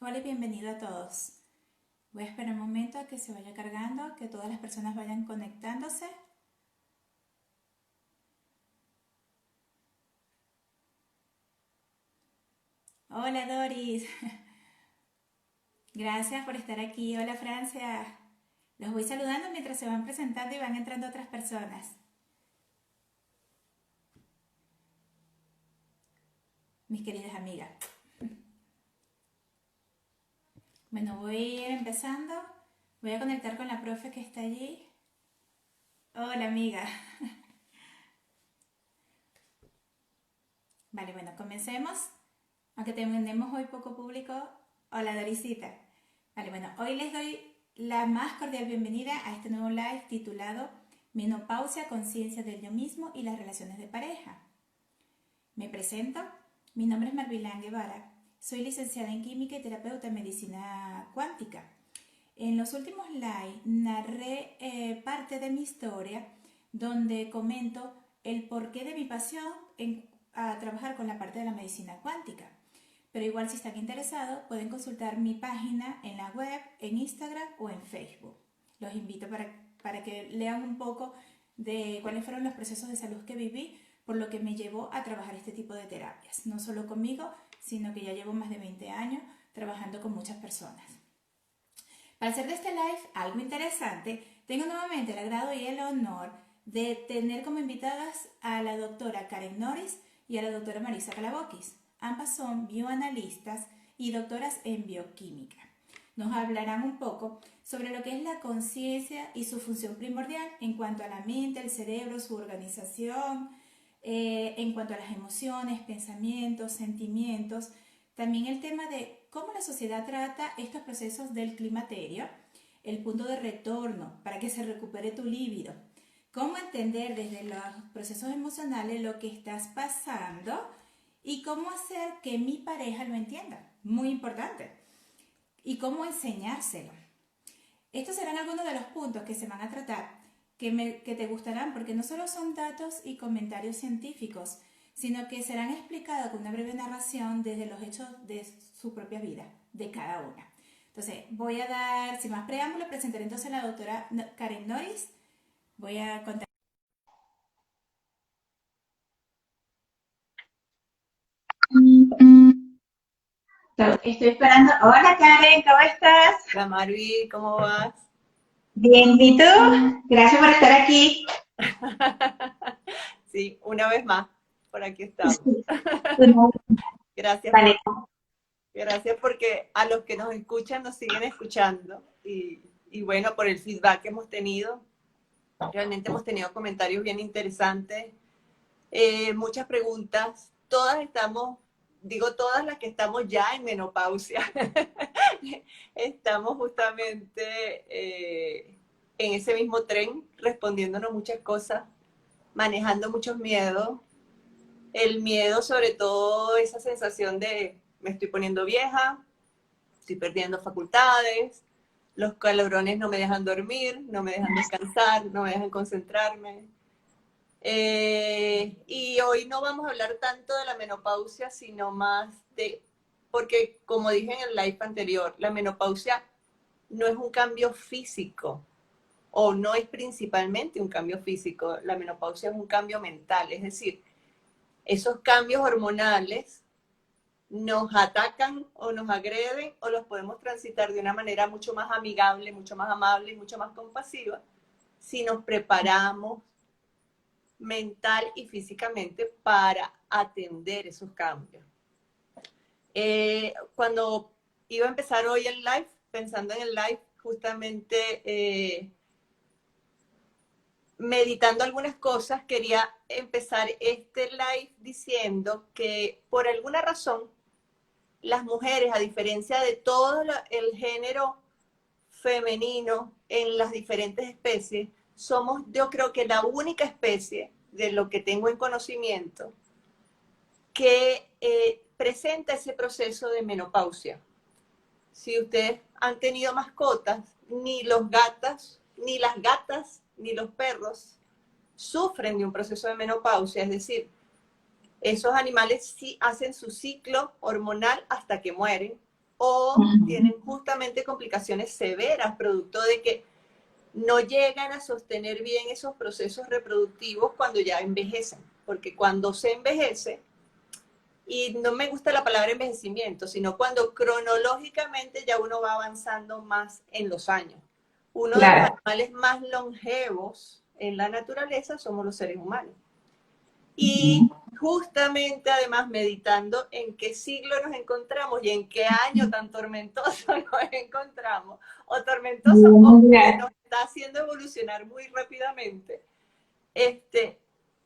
Hola y bienvenido a todos. Voy a esperar un momento a que se vaya cargando, que todas las personas vayan conectándose. Hola Doris, gracias por estar aquí. Hola Francia. Los voy saludando mientras se van presentando y van entrando otras personas. Mis queridas amigas. Bueno, voy a ir empezando. Voy a conectar con la profe que está allí. Hola amiga. Vale, bueno, comencemos. Aunque tenemos hoy poco público. Hola Dorisita. Vale, bueno, hoy les doy la más cordial bienvenida a este nuevo live titulado Menopausia, conciencia del yo mismo y las relaciones de pareja. Me presento, mi nombre es Marvilán Guevara, soy licenciada en Química y terapeuta en Medicina Cuántica. En los últimos live narré parte de mi historia donde comento el porqué de mi pasión a trabajar con la parte de la medicina cuántica. Pero igual si están interesados pueden consultar mi página en la web, en Instagram o en Facebook. Los invito para que lean un poco de cuáles fueron los procesos de salud que viví, por lo que me llevó a trabajar este tipo de terapias. No solo conmigo, sino que ya llevo más de 20 años trabajando con muchas personas. Para hacer de este live algo interesante, tengo nuevamente el agrado y el honor de tener como invitadas a la doctora Karen Norris y a la doctora Marisa Calabokis. Ambas son bioanalistas y doctoras en bioquímica. Nos hablarán un poco sobre lo que es la conciencia y su función primordial en cuanto a la mente, el cerebro, su organización, en cuanto a las emociones, pensamientos, sentimientos. También el tema de cómo la sociedad trata estos procesos del climaterio, el punto de retorno para que se recupere tu líbido, cómo entender desde los procesos emocionales lo que estás pasando y cómo hacer que mi pareja lo entienda, muy importante, y cómo enseñárselo. Estos serán algunos de los puntos que se van a tratar, que te gustarán, porque no solo son datos y comentarios científicos, sino que serán explicados con una breve narración desde los hechos de su propia vida, de cada una. Entonces, voy a dar, sin más preámbulo, presentaré entonces a la doctora Karen Norris. Voy a contar. Estoy esperando. Hola Karen, ¿cómo estás? Hola Marvi, ¿cómo vas? Bien, ¿y tú? Gracias por estar aquí. Sí, una vez más, por aquí estamos. Sí, bueno, Gracias, vale. gracias porque a los que nos escuchan nos siguen escuchando y bueno, por el feedback que hemos tenido, realmente hemos tenido comentarios bien interesantes, muchas preguntas, todas estamos, digo todas las que estamos ya en menopausia, estamos justamente en ese mismo tren respondiéndonos muchas cosas, manejando muchos miedos. El miedo, sobre todo, esa sensación de me estoy poniendo vieja, estoy perdiendo facultades, los calorones no me dejan dormir, no me dejan descansar, no me dejan concentrarme. Y hoy no vamos a hablar tanto de la menopausia, sino más de, porque como dije en el live anterior, la menopausia no es un cambio físico o no es principalmente un cambio físico, la menopausia es un cambio mental, es decir, esos cambios hormonales nos atacan o nos agreden o los podemos transitar de una manera mucho más amigable, mucho más amable y mucho más compasiva si nos preparamos mental y físicamente para atender esos cambios. Cuando iba a empezar hoy el live, pensando en el live, justamente meditando algunas cosas, quería empezar este live diciendo que por alguna razón las mujeres, a diferencia de todo el género femenino en las diferentes especies, somos yo creo que la única especie de lo que tengo en conocimiento que presenta ese proceso de menopausia. Si ustedes han tenido mascotas, ni los gatas, ni las gatas, ni los perros sufren de un proceso de menopausia, es decir, esos animales sí hacen su ciclo hormonal hasta que mueren, o tienen justamente complicaciones severas producto de que no llegan a sostener bien esos procesos reproductivos cuando ya envejecen, porque cuando se envejece, y no me gusta la palabra envejecimiento, sino cuando cronológicamente ya uno va avanzando más en los años. Uno de los animales más longevos en la naturaleza somos los seres humanos. Y justamente, además, meditando en qué siglo nos encontramos y en qué año tan tormentoso nos encontramos, o tormentoso o que nos está haciendo evolucionar muy rápidamente,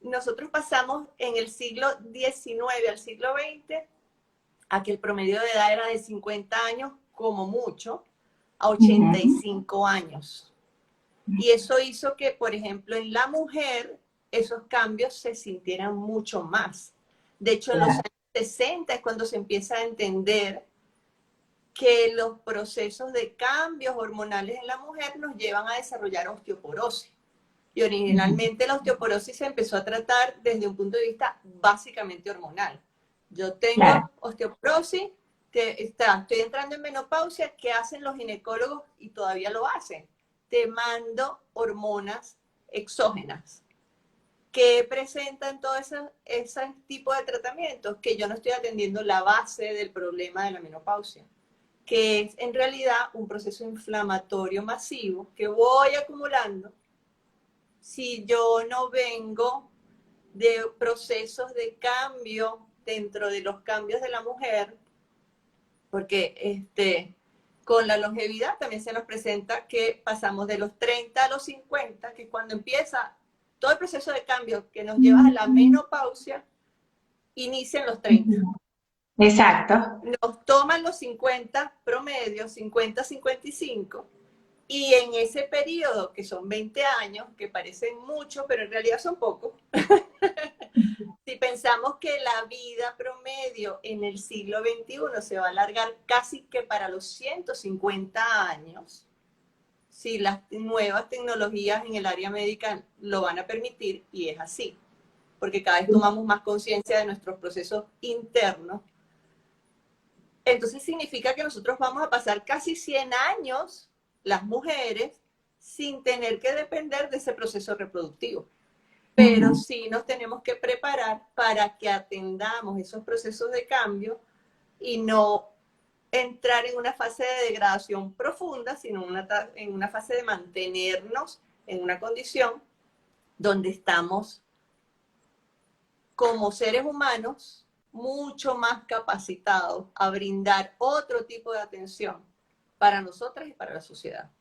nosotros pasamos en el siglo XIX al siglo XX a que el promedio de edad era de 50 años, como mucho, a 85 años. Y eso hizo que, por ejemplo, en la mujer, esos cambios se sintieran mucho más. De hecho, en los años 60 es cuando se empieza a entender que los procesos de cambios hormonales en la mujer nos llevan a desarrollar osteoporosis. Y originalmente la osteoporosis se empezó a tratar desde un punto de vista básicamente hormonal. Yo tengo osteoporosis, estoy entrando en menopausia, ¿qué hacen los ginecólogos? Y todavía lo hacen. Te mando hormonas exógenas que presentan todo ese tipo de tratamientos, que yo no estoy atendiendo la base del problema de la menopausia, que es en realidad un proceso inflamatorio masivo que voy acumulando si yo no vengo de procesos de cambio dentro de los cambios de la mujer, porque con la longevidad también se nos presenta que pasamos de los 30 a los 50, que es cuando empieza todo el proceso de cambio que nos lleva a la menopausia, inicia en los 30. Exacto. Nos toman los 50 promedio, 50-55, y en ese periodo, que son 20 años, que parecen mucho, pero en realidad son pocos, si pensamos que la vida promedio en el siglo XXI se va a alargar casi que para los 150 años, si las nuevas tecnologías en el área médica lo van a permitir, y es así, porque cada vez tomamos más conciencia de nuestros procesos internos, entonces significa que nosotros vamos a pasar casi 100 años, las mujeres, sin tener que depender de ese proceso reproductivo. Pero sí nos tenemos que preparar para que atendamos esos procesos de cambio y no entrar en una fase de degradación profunda, sino en una fase de mantenernos en una condición donde estamos como seres humanos mucho más capacitados a brindar otro tipo de atención para nosotras y para la sociedad.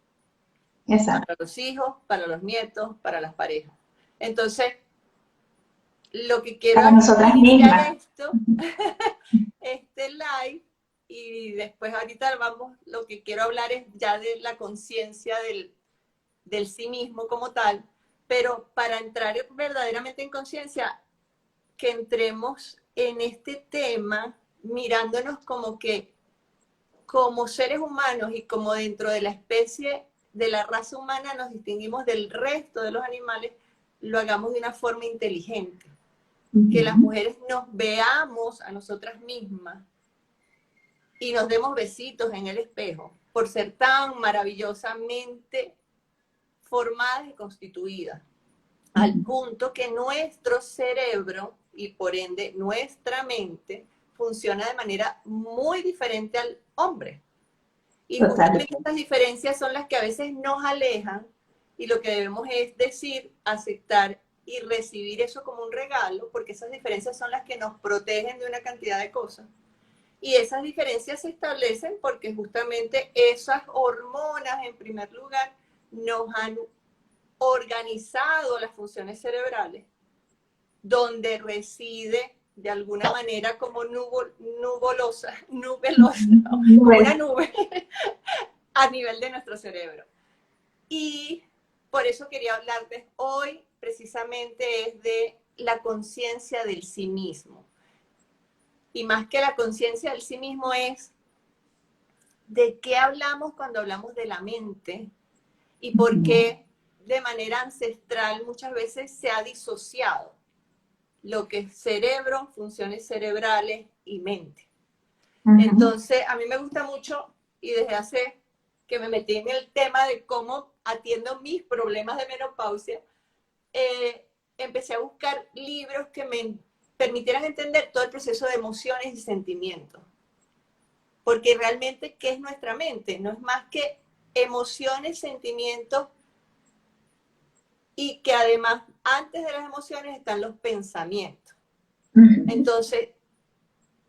Exacto. Para los hijos, para los nietos, para las parejas. Entonces, lo que quiero para nosotras mismas. este live, y después ahorita lo que quiero hablar es ya de la conciencia del sí mismo como tal, pero para entrar verdaderamente en conciencia, que entremos en este tema mirándonos como que como seres humanos y como dentro de la especie de la raza humana nos distinguimos del resto de los animales, lo hagamos de una forma inteligente. Que las mujeres nos veamos a nosotras mismas y nos demos besitos en el espejo por ser tan maravillosamente formadas y constituidas, al punto que nuestro cerebro y por ende nuestra mente funciona de manera muy diferente al hombre. Y justamente estas diferencias son las que a veces nos alejan, y lo que debemos es decir, aceptar y recibir eso como un regalo, porque esas diferencias son las que nos protegen de una cantidad de cosas. Y esas diferencias se establecen porque justamente esas hormonas, en primer lugar, nos han organizado las funciones cerebrales, donde reside de alguna manera como nubelosa, una nube a nivel de nuestro cerebro. Y por eso quería hablarte hoy precisamente es de la conciencia del sí mismo. Y más que la conciencia del sí mismo es de qué hablamos cuando hablamos de la mente y por qué de manera ancestral muchas veces se ha disociado lo que es cerebro, funciones cerebrales y mente. Entonces, a mí me gusta mucho, y desde hace que me metí en el tema de cómo atiendo mis problemas de menopausia, empecé a buscar libros que me permitieran entender todo el proceso de emociones y sentimientos. Porque realmente, ¿qué es nuestra mente? No es más que emociones, sentimientos, y que además, antes de las emociones están los pensamientos. Entonces,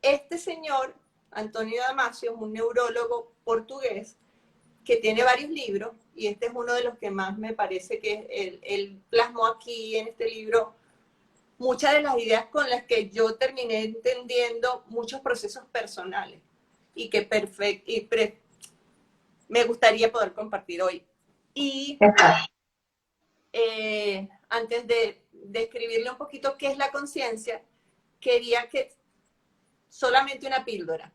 este señor, Antonio Damasio, es un neurólogo portugués que tiene varios libros, y este es uno de los que más me parece que él plasmó aquí en este libro muchas de las ideas con las que yo terminé entendiendo muchos procesos personales y que me gustaría poder compartir hoy. Y antes de describirle un poquito qué es la conciencia, quería que solamente una píldora.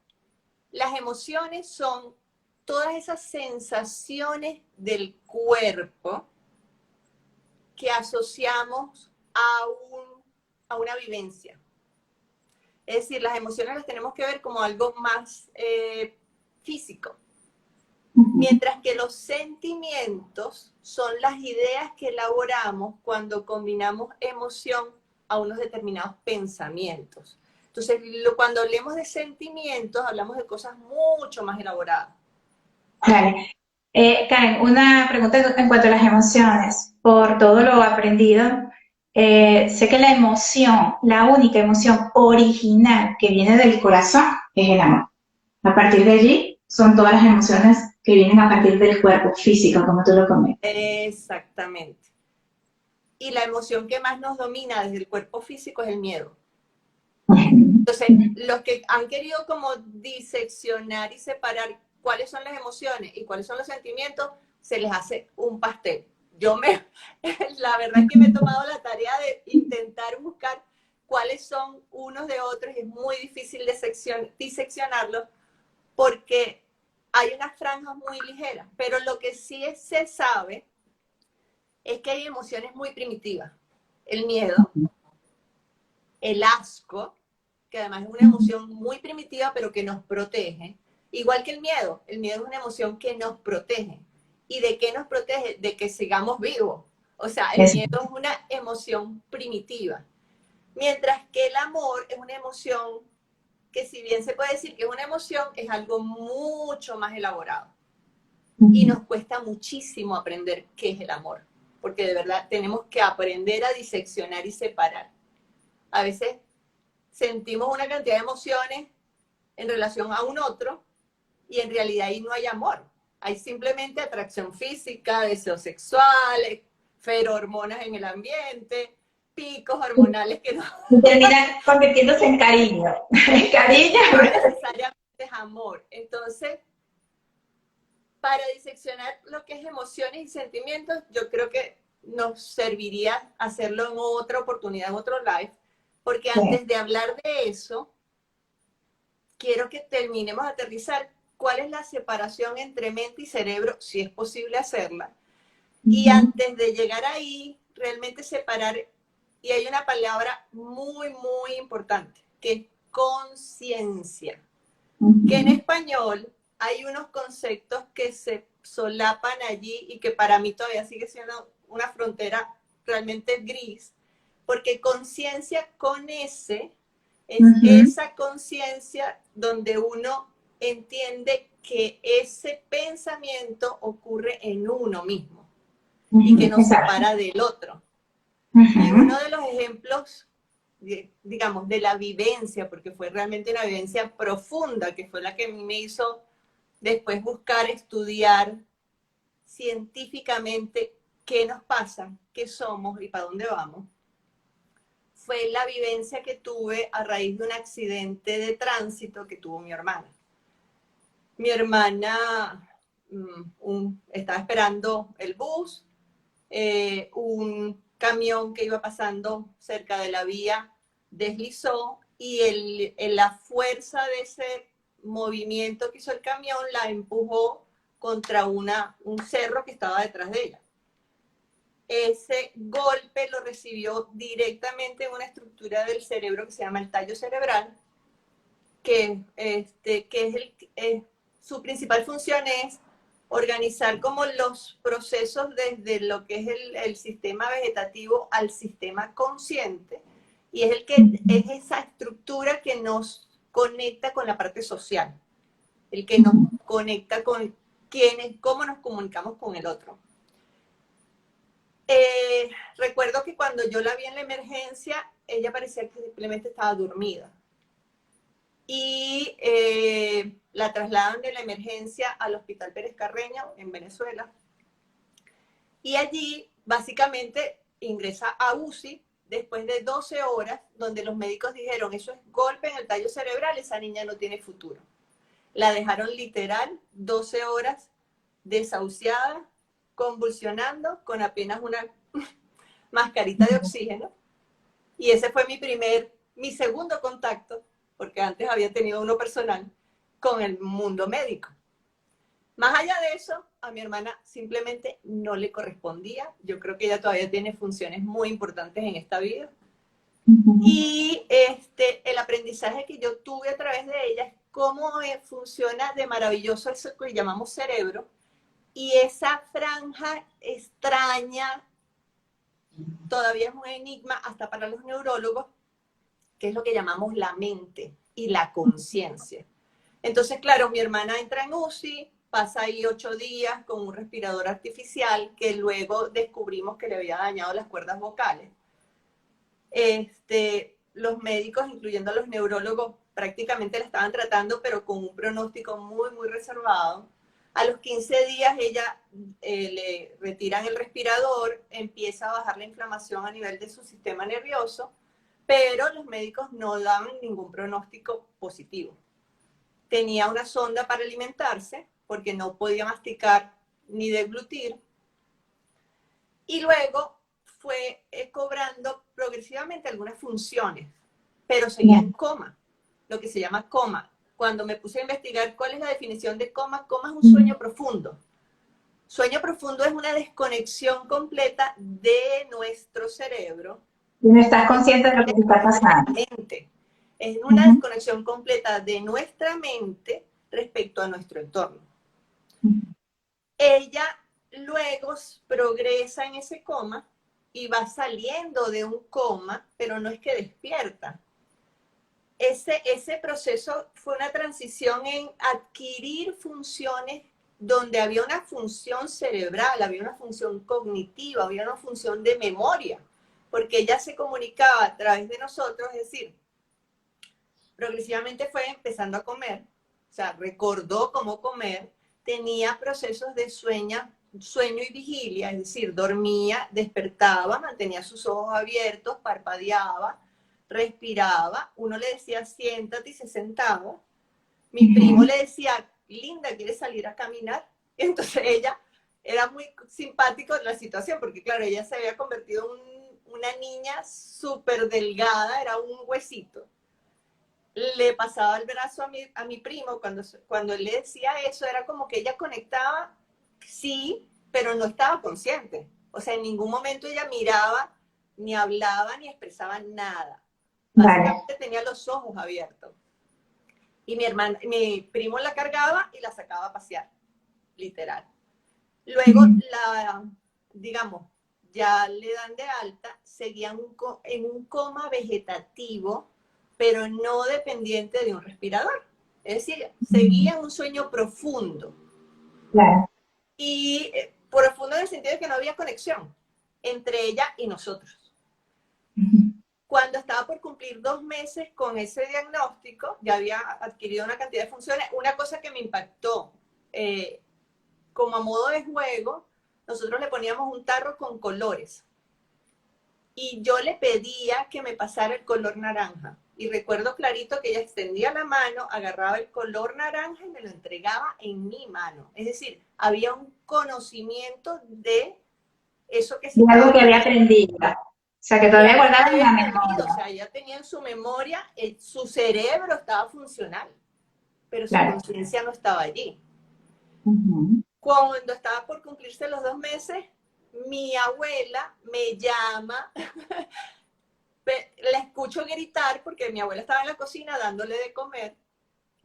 Las emociones son todas esas sensaciones del cuerpo que asociamos a una vivencia. Es decir, las emociones las tenemos que ver como algo más físico. Mientras que los sentimientos son las ideas que elaboramos cuando combinamos emoción a unos determinados pensamientos. Entonces, cuando hablemos de sentimientos, hablamos de cosas mucho más elaboradas. Vale. Karen, una pregunta en cuanto a las emociones. Por todo lo aprendido, sé que la emoción, la única emoción original que viene del corazón es el amor. A partir de allí son todas las emociones que vienen a partir del cuerpo físico, como tú lo comentas. Exactamente. Y la emoción que más nos domina desde el cuerpo físico es el miedo. Entonces, los que han querido como diseccionar y separar cuáles son las emociones y cuáles son los sentimientos, se les hace un pastel. La verdad es que me he tomado la tarea de intentar buscar cuáles son unos de otros, y es muy difícil diseccionarlos porque hay unas franjas muy ligeras, pero lo que sí se sabe es que hay emociones muy primitivas. El miedo, el asco, que además es una emoción muy primitiva, pero que nos protege. Igual que el miedo es una emoción que nos protege. ¿Y de qué nos protege? De que sigamos vivos. O sea, el miedo es una emoción primitiva. Mientras que el amor es una emoción que, si bien se puede decir que es una emoción, es algo mucho más elaborado. Y nos cuesta muchísimo aprender qué es el amor. Porque de verdad tenemos que aprender a diseccionar y separar. A veces sentimos una cantidad de emociones en relación a un otro, y en realidad ahí no hay amor. Hay simplemente atracción física, deseos sexuales, ferormonas en el ambiente, picos hormonales que no... Y termina convirtiéndose en cariño. Cariño. No necesariamente es amor. Entonces, para diseccionar lo que es emociones y sentimientos, yo creo que nos serviría hacerlo en otra oportunidad, en otro live, porque antes de hablar de eso, quiero que terminemos de aterrizar cuál es la separación entre mente y cerebro, si es posible hacerla. Y antes de llegar ahí, realmente separar, y hay una palabra muy, muy importante, que es conciencia. Que en español hay unos conceptos que se solapan allí y que para mí todavía sigue siendo una frontera realmente gris, porque conciencia con S es esa conciencia donde uno entiende que ese pensamiento ocurre en uno mismo y que nos separa del otro. Y uno de los ejemplos, digamos, de la vivencia, porque fue realmente una vivencia profunda, que fue la que a mí me hizo después buscar, estudiar científicamente qué nos pasa, qué somos y para dónde vamos, fue la vivencia que tuve a raíz de un accidente de tránsito que tuvo mi hermana. Mi hermana estaba esperando el bus, un camión que iba pasando cerca de la vía deslizó, y la fuerza de ese movimiento que hizo el camión la empujó contra un cerro que estaba detrás de ella. Ese golpe lo recibió directamente en una estructura del cerebro que se llama el tallo cerebral, que es su principal función es organizar como los procesos desde lo que es el sistema vegetativo al sistema consciente, y es el que es esa estructura que nos conecta con la parte social, el que nos conecta con quiénes, cómo nos comunicamos con el otro. Recuerdo que cuando yo la vi en la emergencia, ella parecía que simplemente estaba dormida. Y la trasladan de la emergencia al Hospital Pérez Carreño en Venezuela. Y allí, básicamente, ingresa a UCI después de 12 horas, donde los médicos dijeron, eso es golpe en el tallo cerebral, esa niña no tiene futuro. La dejaron literal 12 horas desahuciada, convulsionando, con apenas una mascarita de oxígeno. Y ese fue mi segundo contacto, porque antes había tenido uno personal, con el mundo médico. Más allá de eso, a mi hermana simplemente no le correspondía. Yo creo que ella todavía tiene funciones muy importantes en esta vida. Y el aprendizaje que yo tuve a través de ella es cómo funciona de maravilloso eso que llamamos cerebro, y esa franja extraña, todavía es un enigma hasta para los neurólogos, que es lo que llamamos la mente y la conciencia. Entonces, claro, mi hermana entra en UCI, pasa ahí 8 días con un respirador artificial que luego descubrimos que le había dañado las cuerdas vocales. Los médicos, incluyendo a los neurólogos, prácticamente la estaban tratando, pero con un pronóstico muy, muy reservado. A los 15 días ella le retiran el respirador, empieza a bajar la inflamación a nivel de su sistema nervioso, pero los médicos no daban ningún pronóstico positivo. Tenía una sonda para alimentarse, porque no podía masticar ni deglutir, y luego fue cobrando progresivamente algunas funciones, pero seguía en coma, lo que se llama coma. Cuando me puse a investigar cuál es la definición de coma, coma es un sueño profundo. Sueño profundo es una desconexión completa de nuestro cerebro. Y no estás consciente de lo que te está pasando. Es una desconexión completa de nuestra mente respecto a nuestro entorno. Ella luego progresa en ese coma y va saliendo de un coma, pero no es que despierta. Ese proceso fue una transición en adquirir funciones donde había una función cerebral, había una función cognitiva, había una función de memoria, porque ella se comunicaba a través de nosotros, es decir, progresivamente fue empezando a comer, o sea, recordó cómo comer, tenía procesos de sueño y vigilia, es decir, dormía, despertaba, mantenía sus ojos abiertos, parpadeaba, respiraba, uno le decía siéntate y se sentaba, mi primo le decía, Linda, ¿quieres salir a caminar? Entonces ella era muy simpático en la situación, porque claro, ella se había convertido en una niña súper delgada, era un huesito. Le pasaba el brazo a mi primo, cuando él le decía eso, era como que ella conectaba, sí, pero no estaba consciente. O sea, en ningún momento ella miraba, ni hablaba, ni expresaba nada. Básicamente tenía los ojos abiertos. Y mi primo la cargaba y la sacaba a pasear, literal. Luego, digamos, ya le dan de alta, seguía en un coma vegetativo, pero no dependiente de un respirador. Es decir, seguía en un sueño profundo. Claro. Y profundo en el sentido de que no había conexión entre ella y nosotros. Cuando estaba por cumplir 2 meses con ese diagnóstico, ya había adquirido una cantidad de funciones. Una cosa que me impactó, como a modo de juego, nosotros le poníamos un tarro con colores. Y yo le pedía que me pasara el color naranja. Y recuerdo clarito que ella extendía la mano, agarraba el color naranja y me lo entregaba en mi mano. Es decir, había un conocimiento de eso que se de algo que había aprendido. O sea, que todavía guardaba en la memoria. O sea, ella tenía en su memoria, su cerebro estaba funcional, pero su conciencia no estaba allí. Cuando estaba por cumplirse los 2 meses, mi abuela me llama, la escucho gritar porque mi abuela estaba en la cocina dándole de comer,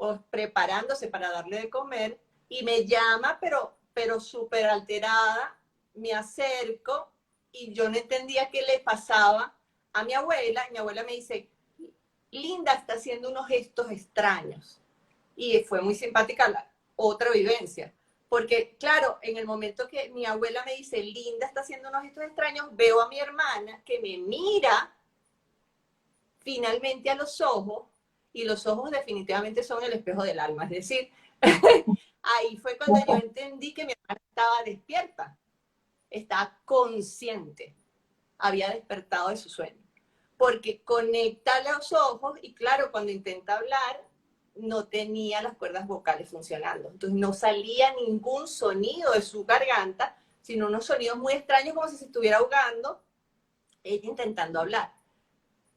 o preparándose para darle de comer, y me llama, pero súper alterada, me acerco, y yo no entendía qué le pasaba a mi abuela, y mi abuela me dice, Linda está haciendo unos gestos extraños. Y fue muy simpática la otra vivencia. Porque, claro, en el momento que mi abuela me dice, Linda está haciendo unos gestos extraños, veo a mi hermana que me mira finalmente a los ojos, y los ojos definitivamente son el espejo del alma. Es decir, ahí fue cuando yo entendí que mi hermana estaba despierta, estaba consciente, había despertado de su sueño. Porque conecta los ojos y claro, cuando intenta hablar, no tenía las cuerdas vocales funcionando. Entonces no salía ningún sonido de su garganta, sino unos sonidos muy extraños como si se estuviera ahogando, ella intentando hablar.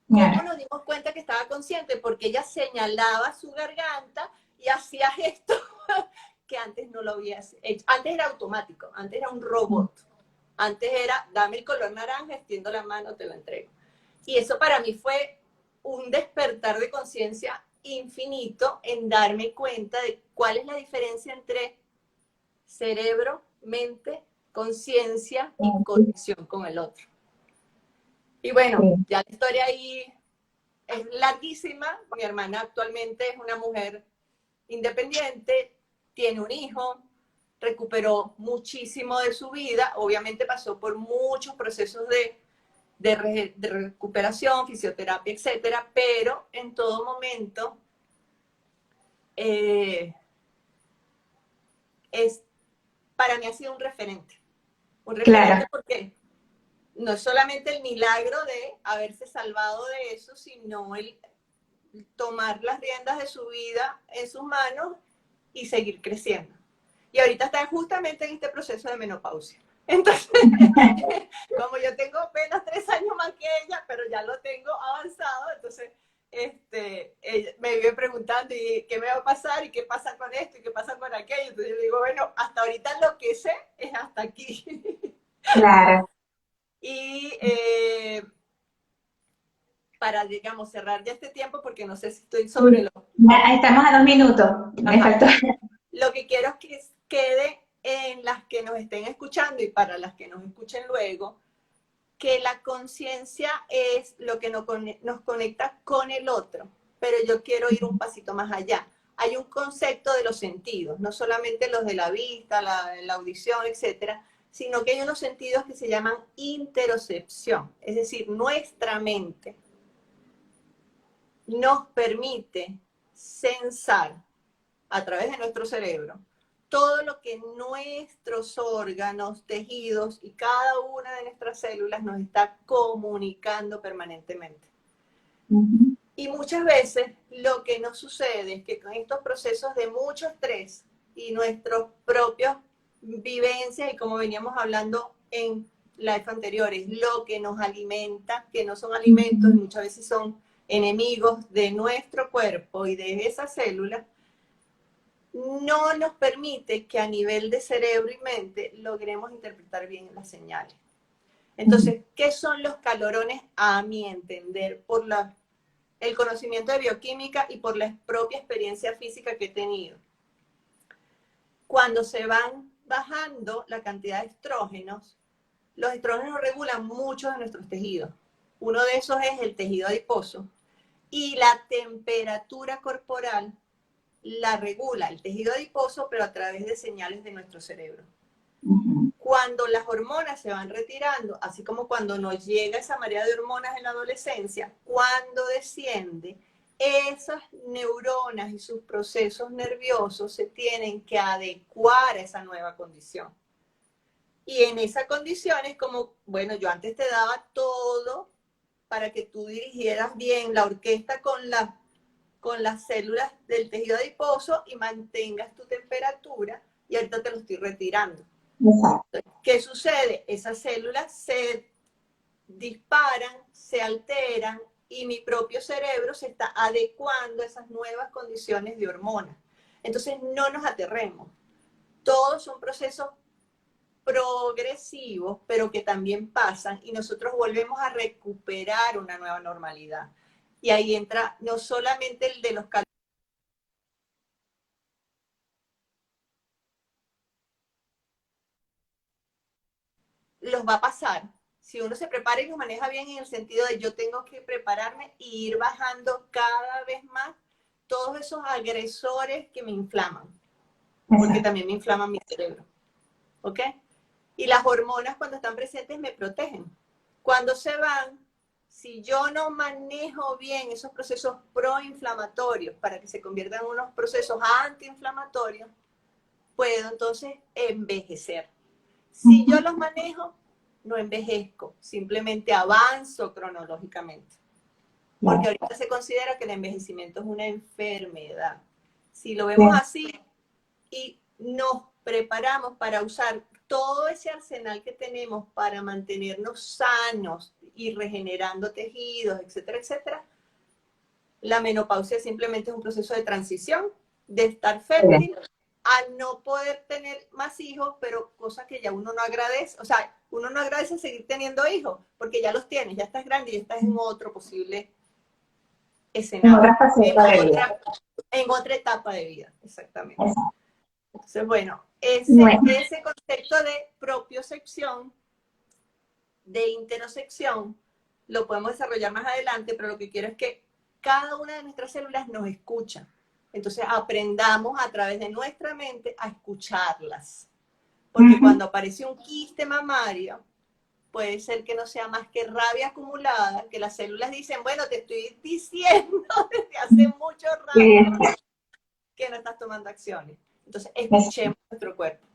¿Cómo nos dimos cuenta que estaba consciente? Porque ella señalaba su garganta y hacía gestos que antes no lo había hecho. Antes era automático, antes era un robot. Antes era, dame el color naranja, extiendo la mano, te lo entrego. Y eso para mí fue un despertar de conciencia infinito en darme cuenta de cuál es la diferencia entre cerebro, mente, conciencia y conexión con el otro. Y bueno, ya la historia ahí es larguísima. Mi hermana actualmente es una mujer independiente, tiene un hijo, recuperó muchísimo de su vida, obviamente pasó por muchos procesos de recuperación, fisioterapia, etcétera, pero en todo momento para mí ha sido un referente Claro. porque no es solamente el milagro de haberse salvado de eso, sino el tomar las riendas de su vida en sus manos y seguir creciendo. Y ahorita está justamente en este proceso de menopausia. Entonces, como yo tengo apenas 3 años más que ella, pero ya lo tengo avanzado, entonces ella me vive preguntando, ¿y qué me va a pasar? ¿Y qué pasa con esto? ¿Y qué pasa con aquello? Entonces yo digo, bueno, hasta ahorita lo que sé es hasta aquí. Claro. Y para, digamos, cerrar ya este tiempo, porque no sé si estoy sobre lo... Estamos a 2 minutos. Me Ajá. faltó. Lo que quiero es que quede en las que nos estén escuchando y para las que nos escuchen luego, que la conciencia es lo que nos conecta con el otro, pero yo quiero ir un pasito más allá. Hay un concepto de los sentidos, no solamente los de la vista, la audición, etcétera, sino que hay unos sentidos que se llaman interocepción, es decir, nuestra mente nos permite sensar a través de nuestro cerebro todo lo que nuestros órganos, tejidos y cada una de nuestras células nos está comunicando permanentemente. Uh-huh. Y muchas veces lo que nos sucede es que con estos procesos de mucho estrés y nuestras propias vivencias, y como veníamos hablando en live anteriores, lo que nos alimenta, que no son alimentos, y muchas veces son enemigos de nuestro cuerpo y de esas células, no nos permite que a nivel de cerebro y mente logremos interpretar bien las señales. Entonces, ¿qué son los calorones? A mi entender, por el conocimiento de bioquímica y por la propia experiencia física que he tenido. Cuando se van bajando la cantidad de estrógenos, los estrógenos regulan muchos de nuestros tejidos. Uno de esos es el tejido adiposo. Y la temperatura corporal la regula el tejido adiposo, pero a través de señales de nuestro cerebro. Uh-huh. Cuando las hormonas se van retirando, así como cuando nos llega esa marea de hormonas en la adolescencia, cuando desciende, esas neuronas y sus procesos nerviosos se tienen que adecuar a esa nueva condición. Y en esa condición es como, bueno, yo antes te daba todo para que tú dirigieras bien la orquesta con las células del tejido adiposo y mantengas tu temperatura, y ahorita te lo estoy retirando. Entonces, ¿qué sucede? Esas células se disparan, se alteran, y mi propio cerebro se está adecuando a esas nuevas condiciones de hormonas. Entonces, no nos aterremos. Todos son procesos progresivos, pero que también pasan, y nosotros volvemos a recuperar una nueva normalidad. Y ahí entra no solamente el de los bueno, va a pasar. Si uno se prepara y lo maneja bien en el sentido de yo tengo que prepararme y ir bajando cada vez más todos esos agresores que me inflaman, porque también me inflaman mi cerebro, ¿ok? Y las hormonas cuando están presentes me protegen. Cuando se van, si yo no manejo bien esos procesos proinflamatorios para que se conviertan en unos procesos antiinflamatorios, puedo entonces envejecer. Si yo los manejo, no envejezco, simplemente avanzo cronológicamente. Porque ahorita se considera que el envejecimiento es una enfermedad. Si lo vemos así y nos preparamos para usar todo ese arsenal que tenemos para mantenernos sanos y regenerando tejidos, etcétera, etcétera, la menopausia simplemente es un proceso de transición, de estar fértil a no poder tener más hijos, pero cosa que ya uno no agradece. O sea, uno no agradece seguir teniendo hijos, porque ya los tienes, ya estás grande y ya estás en otro posible escenario. En otra etapa de vida, exactamente. Entonces, bueno, ese concepto de propiocepción, de interocepción, lo podemos desarrollar más adelante, pero lo que quiero es que cada una de nuestras células nos escucha. Entonces aprendamos a través de nuestra mente a escucharlas. Porque cuando aparece un quiste mamario, puede ser que no sea más que rabia acumulada, que las células dicen, bueno, te estoy diciendo desde hace mucho rato que no estás tomando acciones. Entonces escuchemos nuestro cuerpo.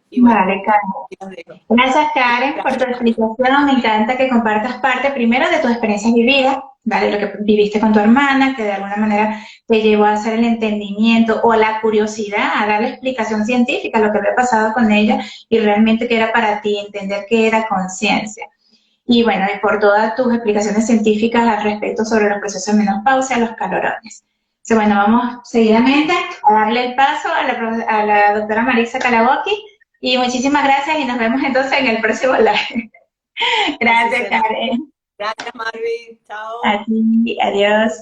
Y bueno, vale, Karen. Gracias, Karen, por tu explicación. Me encanta que compartas parte primero de tus experiencias vividas, ¿vale? Lo que viviste con tu hermana, que de alguna manera te llevó a hacer el entendimiento o la curiosidad, a dar la explicación científica, lo que había pasado con ella y realmente que era para ti, entender qué era conciencia. Y bueno, y por todas tus explicaciones científicas al respecto sobre los procesos de menopausia, los calorones. Entonces, bueno, vamos seguidamente a darle el paso a la doctora Marixa Calaboqui. Y muchísimas gracias y nos vemos entonces en el próximo live. Gracias, Karen. Gracias, Marvin. Chao. A ti, adiós.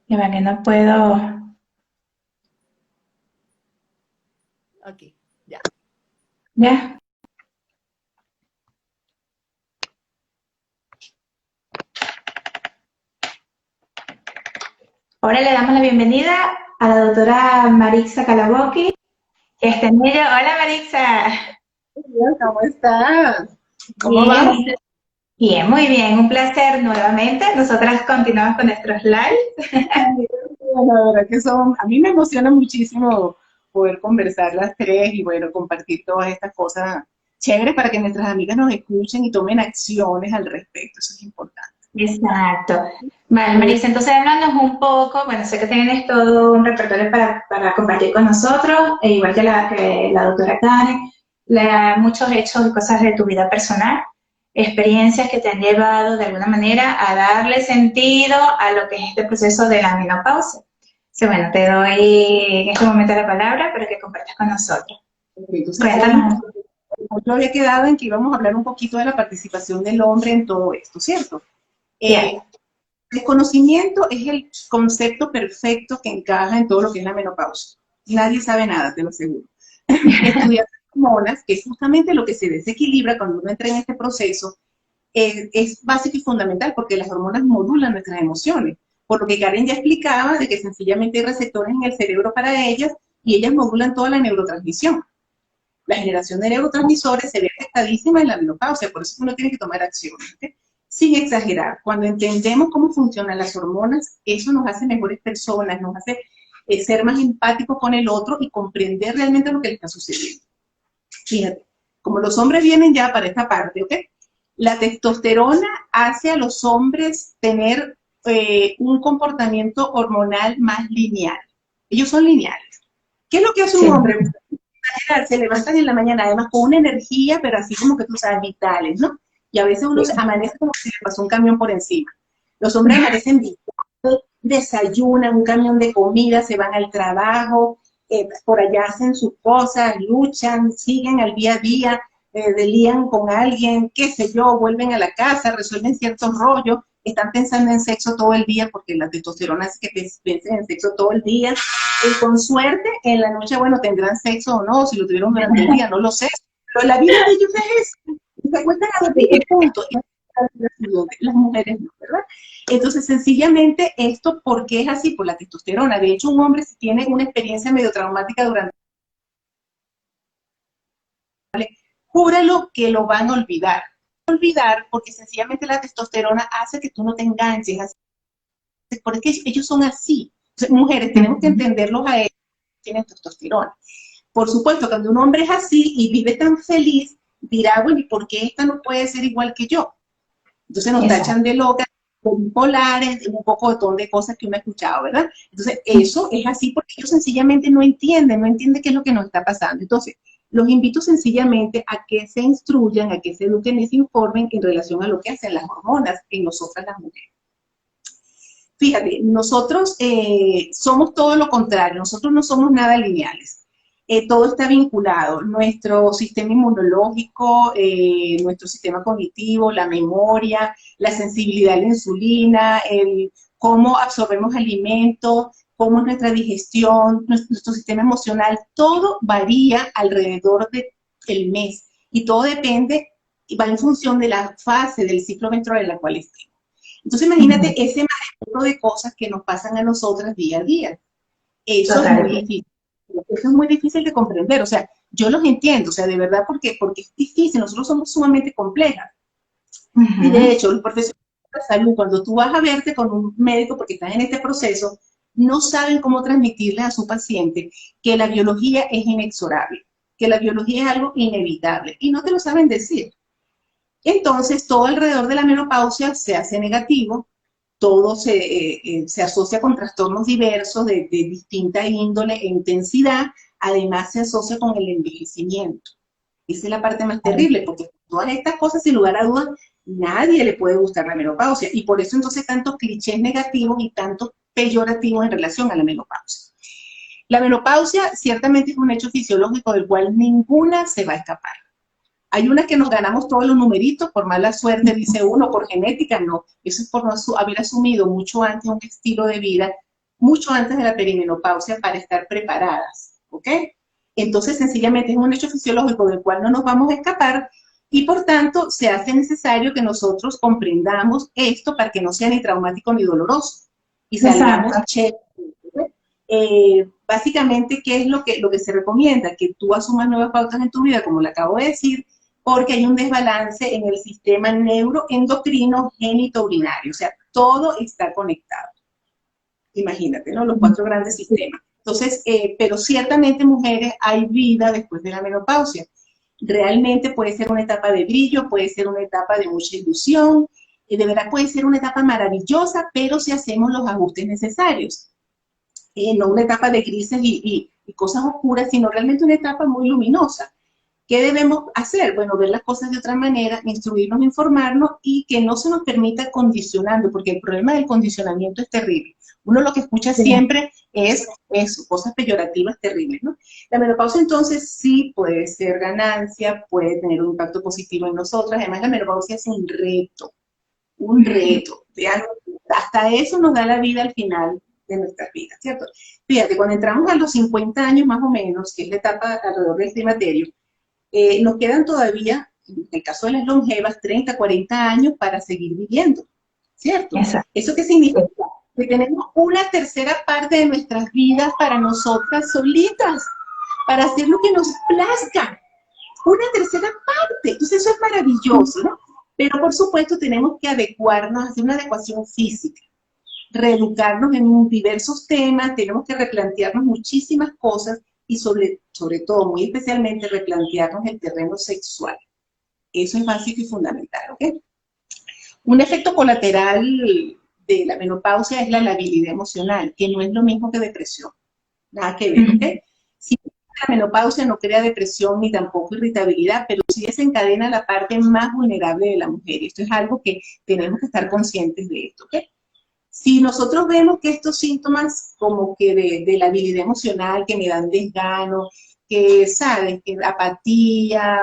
Ya va que no puedo. Ok, ya. ¿Ya? Ahora le damos la bienvenida a la doctora Marixa Calaboqui, que está en ella. Hola, Marixa. ¿Cómo estás? ¿Cómo vas? Bien, muy bien. Un placer nuevamente. Nosotras continuamos con nuestros lives. Bueno, la verdad que a mí me emociona muchísimo poder conversar las tres y bueno, compartir todas estas cosas chéveres para que nuestras amigas nos escuchen y tomen acciones al respecto. Eso es importante. Exacto. Vale, Marisa, entonces háblanos un poco, bueno, sé que tienes todo un repertorio para compartir con nosotros, igual que la doctora Karen, muchos hechos y cosas de tu vida personal, experiencias que te han llevado de alguna manera a darle sentido a lo que es este proceso de la menopausia. Entonces, bueno, te doy en este momento la palabra para que compartas con nosotros. Entonces, cuéntanos. Yo había quedado en que íbamos a hablar un poquito de la participación del hombre en todo esto, ¿cierto? El conocimiento es el concepto perfecto que encaja en todo lo que es la menopausia. Nadie sabe nada, te lo aseguro. Estudiar hormonas, que es justamente lo que se desequilibra cuando uno entra en este proceso, es básico y fundamental porque las hormonas modulan nuestras emociones. Por lo que Karen ya explicaba de que sencillamente hay receptores en el cerebro para ellas y ellas modulan toda la neurotransmisión. La generación de neurotransmisores se ve afectadísima en la menopausia, por eso uno tiene que tomar acción, ¿okay? Sin exagerar. Cuando entendemos cómo funcionan las hormonas, eso nos hace mejores personas, nos hace ser más empáticos con el otro y comprender realmente lo que le está sucediendo. Fíjate, como los hombres vienen ya para esta parte, ¿ok? La testosterona hace a los hombres tener un comportamiento hormonal más lineal. Ellos son lineales. ¿Qué es lo que hace un hombre? Se levantan en la mañana, además con una energía, pero así como que tú sabes, vitales, ¿no? Y a veces uno amanece como si le pasó un camión por encima. Los hombres amanecen vitales, desayunan, un camión de comida, se van al trabajo, por allá hacen sus cosas, luchan, siguen al día a día, lían con alguien, qué sé yo, vuelven a la casa, resuelven ciertos rollos, están pensando en sexo todo el día, porque la testosterona hace que piensen en sexo todo el día, y con suerte en la noche, bueno, tendrán sexo o no, si lo tuvieron durante el día, no lo sé, pero la vida de ellos es eso, se acuestan a dormir y punto, y las mujeres no, ¿verdad? Entonces, sencillamente, esto, ¿por qué es así? Por la testosterona. De hecho, un hombre si tiene una experiencia medio traumática durante, júralo que lo van a olvidar. Olvidar porque sencillamente la testosterona hace que tú no te enganches, porque ellos son así. Entonces, mujeres, tenemos que entenderlos a ellos que tienen testosterona. Por supuesto, cuando un hombre es así y vive tan feliz, dirá, bueno, ¿y por qué esta no puede ser igual que yo? Entonces nos tachan de locas, bipolares, un poco de cosas que uno ha escuchado, ¿verdad? Entonces, eso es así porque ellos sencillamente no entienden qué es lo que nos está pasando. Entonces, los invito sencillamente a que se instruyan, a que se eduquen y se informen en relación a lo que hacen las hormonas en nosotras las mujeres. Fíjate, nosotros somos todo lo contrario, nosotros no somos nada lineales. Todo está vinculado, nuestro sistema inmunológico, nuestro sistema cognitivo, la memoria, la sensibilidad a la insulina, cómo absorbemos alimentos, cómo es nuestra digestión, nuestro sistema emocional, todo varía alrededor del mes y todo depende y va en función de la fase del ciclo menstrual en la cual estemos. Entonces imagínate ese manejo de cosas que nos pasan a nosotras día a día. Eso es muy difícil. Eso es muy difícil de comprender, o sea, yo los entiendo, o sea, de verdad, porque es difícil, nosotros somos sumamente complejas. Y de hecho, los profesionales de la salud, cuando tú vas a verte con un médico porque estás en este proceso, no saben cómo transmitirle a su paciente que la biología es inexorable, que la biología es algo inevitable, y no te lo saben decir. Entonces, todo alrededor de la menopausia se hace negativo, todo se asocia con trastornos diversos de distinta índole e intensidad, además se asocia con el envejecimiento. Esa es la parte más terrible, porque todas estas cosas, sin lugar a dudas, nadie le puede gustar la menopausia, y por eso entonces tantos clichés negativos y tantos peyorativos en relación a la menopausia. La menopausia ciertamente es un hecho fisiológico del cual ninguna se va a escapar. Hay unas que nos ganamos todos los numeritos, por mala suerte, dice uno, por genética, no. Eso es por no haber asumido mucho antes un estilo de vida, mucho antes de la perimenopausia para estar preparadas, ¿ok? Entonces, sencillamente es un hecho fisiológico del cual no nos vamos a escapar y, por tanto, se hace necesario que nosotros comprendamos esto para que no sea ni traumático ni doloroso y salgamos chéveres. Básicamente, ¿qué es lo que se recomienda? Que tú asumas nuevas pautas en tu vida, como le acabo de decir, porque hay un desbalance en el sistema neuroendocrino genitourinario, o sea, todo está conectado. Imagínate, ¿no? Los 4 grandes sistemas. Entonces, pero ciertamente, mujeres, hay vida después de la menopausia. Realmente puede ser una etapa de brillo, puede ser una etapa de mucha ilusión, de verdad puede ser una etapa maravillosa, pero si hacemos los ajustes necesarios. No una etapa de grises y cosas oscuras, sino realmente una etapa muy luminosa. ¿Qué debemos hacer? Bueno, ver las cosas de otra manera, instruirnos, informarnos y que no se nos permita condicionando, porque el problema del condicionamiento es terrible. Uno lo que escucha siempre es cosas peyorativas terribles, ¿no? La menopausia entonces sí puede ser ganancia, puede tener un impacto positivo en nosotras. Además, la menopausia es un reto. Hasta eso nos da la vida al final de nuestras vidas, ¿cierto? Fíjate, cuando entramos a los 50 años más o menos, que es la etapa alrededor del climaterio, nos quedan todavía, en el caso de las longevas, 30, 40 años para seguir viviendo, ¿cierto? Exacto. ¿Eso qué significa? Que tenemos una tercera parte de nuestras vidas para nosotras solitas, para hacer lo que nos plazca. Una tercera parte. Entonces eso es maravilloso, ¿no? Pero por supuesto tenemos que adecuarnos, hacer una adecuación física, reeducarnos en diversos temas, tenemos que replantearnos muchísimas cosas y sobre todo, muy especialmente, replantearnos el terreno sexual. Eso es básico y fundamental, ¿ok? Un efecto colateral de la menopausia es la labilidad emocional, que no es lo mismo que depresión. Nada que ver, ¿ok? Si la menopausia no crea depresión ni tampoco irritabilidad, pero sí desencadena la parte más vulnerable de la mujer. Esto es algo que tenemos que estar conscientes de esto, ¿ok? Si nosotros vemos que estos síntomas como que de la habilidad emocional, que me dan desgano, que sabes, que apatía,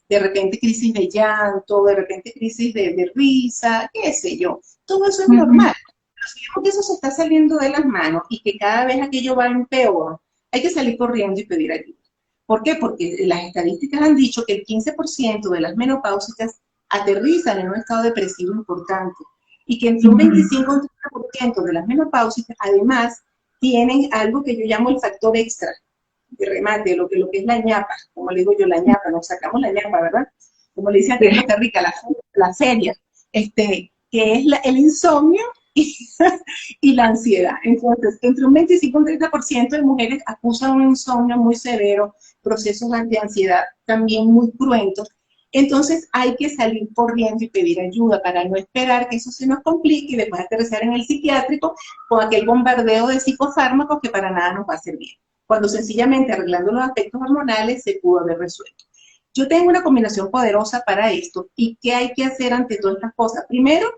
de repente crisis de llanto, de repente crisis de risa, qué sé yo. Todo eso es normal. Pero si vemos que eso se está saliendo de las manos y que cada vez aquello va en peor, hay que salir corriendo y pedir ayuda. ¿Por qué? Porque las estadísticas han dicho que el 15% de las menopáusicas aterrizan en un estado depresivo importante y que entre un 25 y un 30% de las menopáusicas además tienen algo que yo llamo el factor extra de remate, lo que es la ñapa, como le digo yo, la ñapa, nos sacamos la ñapa, ¿verdad? Como le dicen aquí en Costa Rica, la feria, que es el insomnio y la ansiedad. Entonces, entre un 25 y un 30% de mujeres acusan un insomnio muy severo, procesos de ansiedad también muy cruentos. Entonces, hay que salir corriendo y pedir ayuda para no esperar que eso se nos complique y después aterrizar en el psiquiátrico con aquel bombardeo de psicofármacos que para nada nos va a servir, cuando sencillamente arreglando los aspectos hormonales se pudo haber resuelto. Yo tengo una combinación poderosa para esto. ¿Y qué hay que hacer ante todas estas cosas? Primero,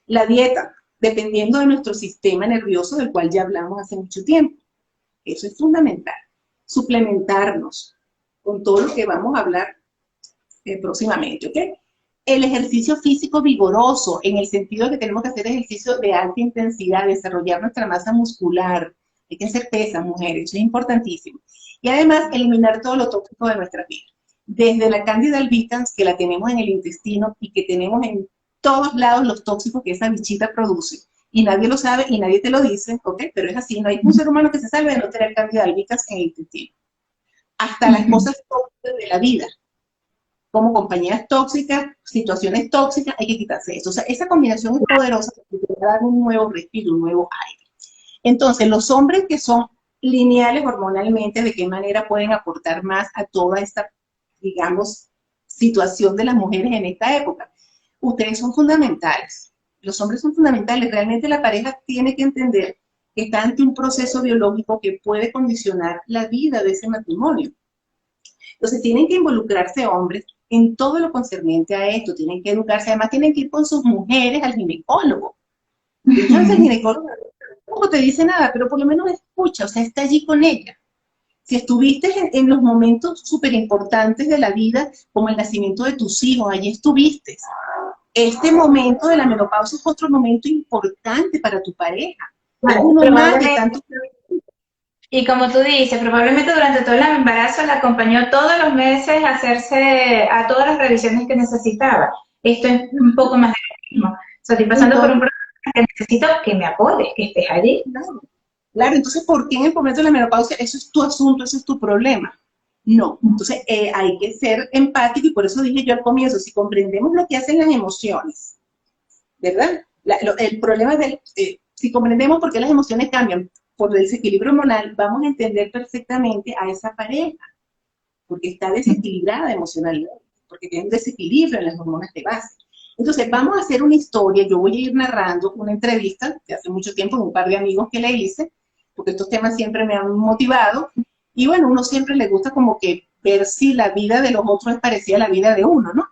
la dieta, dependiendo de nuestro sistema nervioso, del cual ya hablamos hace mucho tiempo. Eso es fundamental. Suplementarnos con todo lo que vamos a hablar próximamente, ¿ok? El ejercicio físico vigoroso, en el sentido de que tenemos que hacer ejercicio de alta intensidad, desarrollar nuestra masa muscular. Hay que hacer pesas, mujeres, eso es importantísimo. Y además, eliminar todo lo tóxico de nuestra piel. Desde la Candida albicans, que la tenemos en el intestino y que tenemos en todos lados los tóxicos que esa bichita produce. Y nadie lo sabe y nadie te lo dice, ¿ok? Pero es así, no hay un ser humano que se salve de no tener Candida albicans en el intestino. Hasta las cosas tóxicas de la vida, como compañías tóxicas, situaciones tóxicas, hay que quitarse eso. O sea, esa combinación es poderosa porque te va a dar un nuevo respiro, un nuevo aire. Entonces, los hombres que son lineales hormonalmente, ¿de qué manera pueden aportar más a toda esta, digamos, situación de las mujeres en esta época? Ustedes son fundamentales. Los hombres son fundamentales. Realmente la pareja tiene que entender que está ante un proceso biológico que puede condicionar la vida de ese matrimonio. Entonces, tienen que involucrarse hombres en todo lo concerniente a esto. Tienen que educarse. Además, tienen que ir con sus mujeres al ginecólogo. Entonces, el ginecólogo no te dice nada, pero por lo menos escucha, o sea, está allí con ella. Si estuviste en los momentos súper importantes de la vida, como el nacimiento de tus hijos, allí estuviste. Este momento de la menopausia es otro momento importante para tu pareja. Es uno más de tantos. Y como tú dices, probablemente durante todo el embarazo la acompañó todos los meses a hacerse a todas las revisiones que necesitaba. Esto es un poco más de lo mismo. O sea, estoy pasando por un proceso que necesito que me apoyes, que estés allí. Claro, entonces, ¿por qué en el momento de la menopausia eso es tu asunto, eso es tu problema? No, entonces hay que ser empático y por eso dije yo al comienzo, si comprendemos lo que hacen las emociones, ¿verdad? El problema es si comprendemos por qué las emociones cambian por el desequilibrio hormonal, vamos a entender perfectamente a esa pareja, porque está desequilibrada emocionalmente, porque tiene un desequilibrio en las hormonas de base. Entonces, vamos a hacer una historia, yo voy a ir narrando una entrevista de hace mucho tiempo con un par de amigos que le hice, porque estos temas siempre me han motivado, y bueno, uno siempre le gusta como que ver si la vida de los otros es parecida a la vida de uno, ¿no?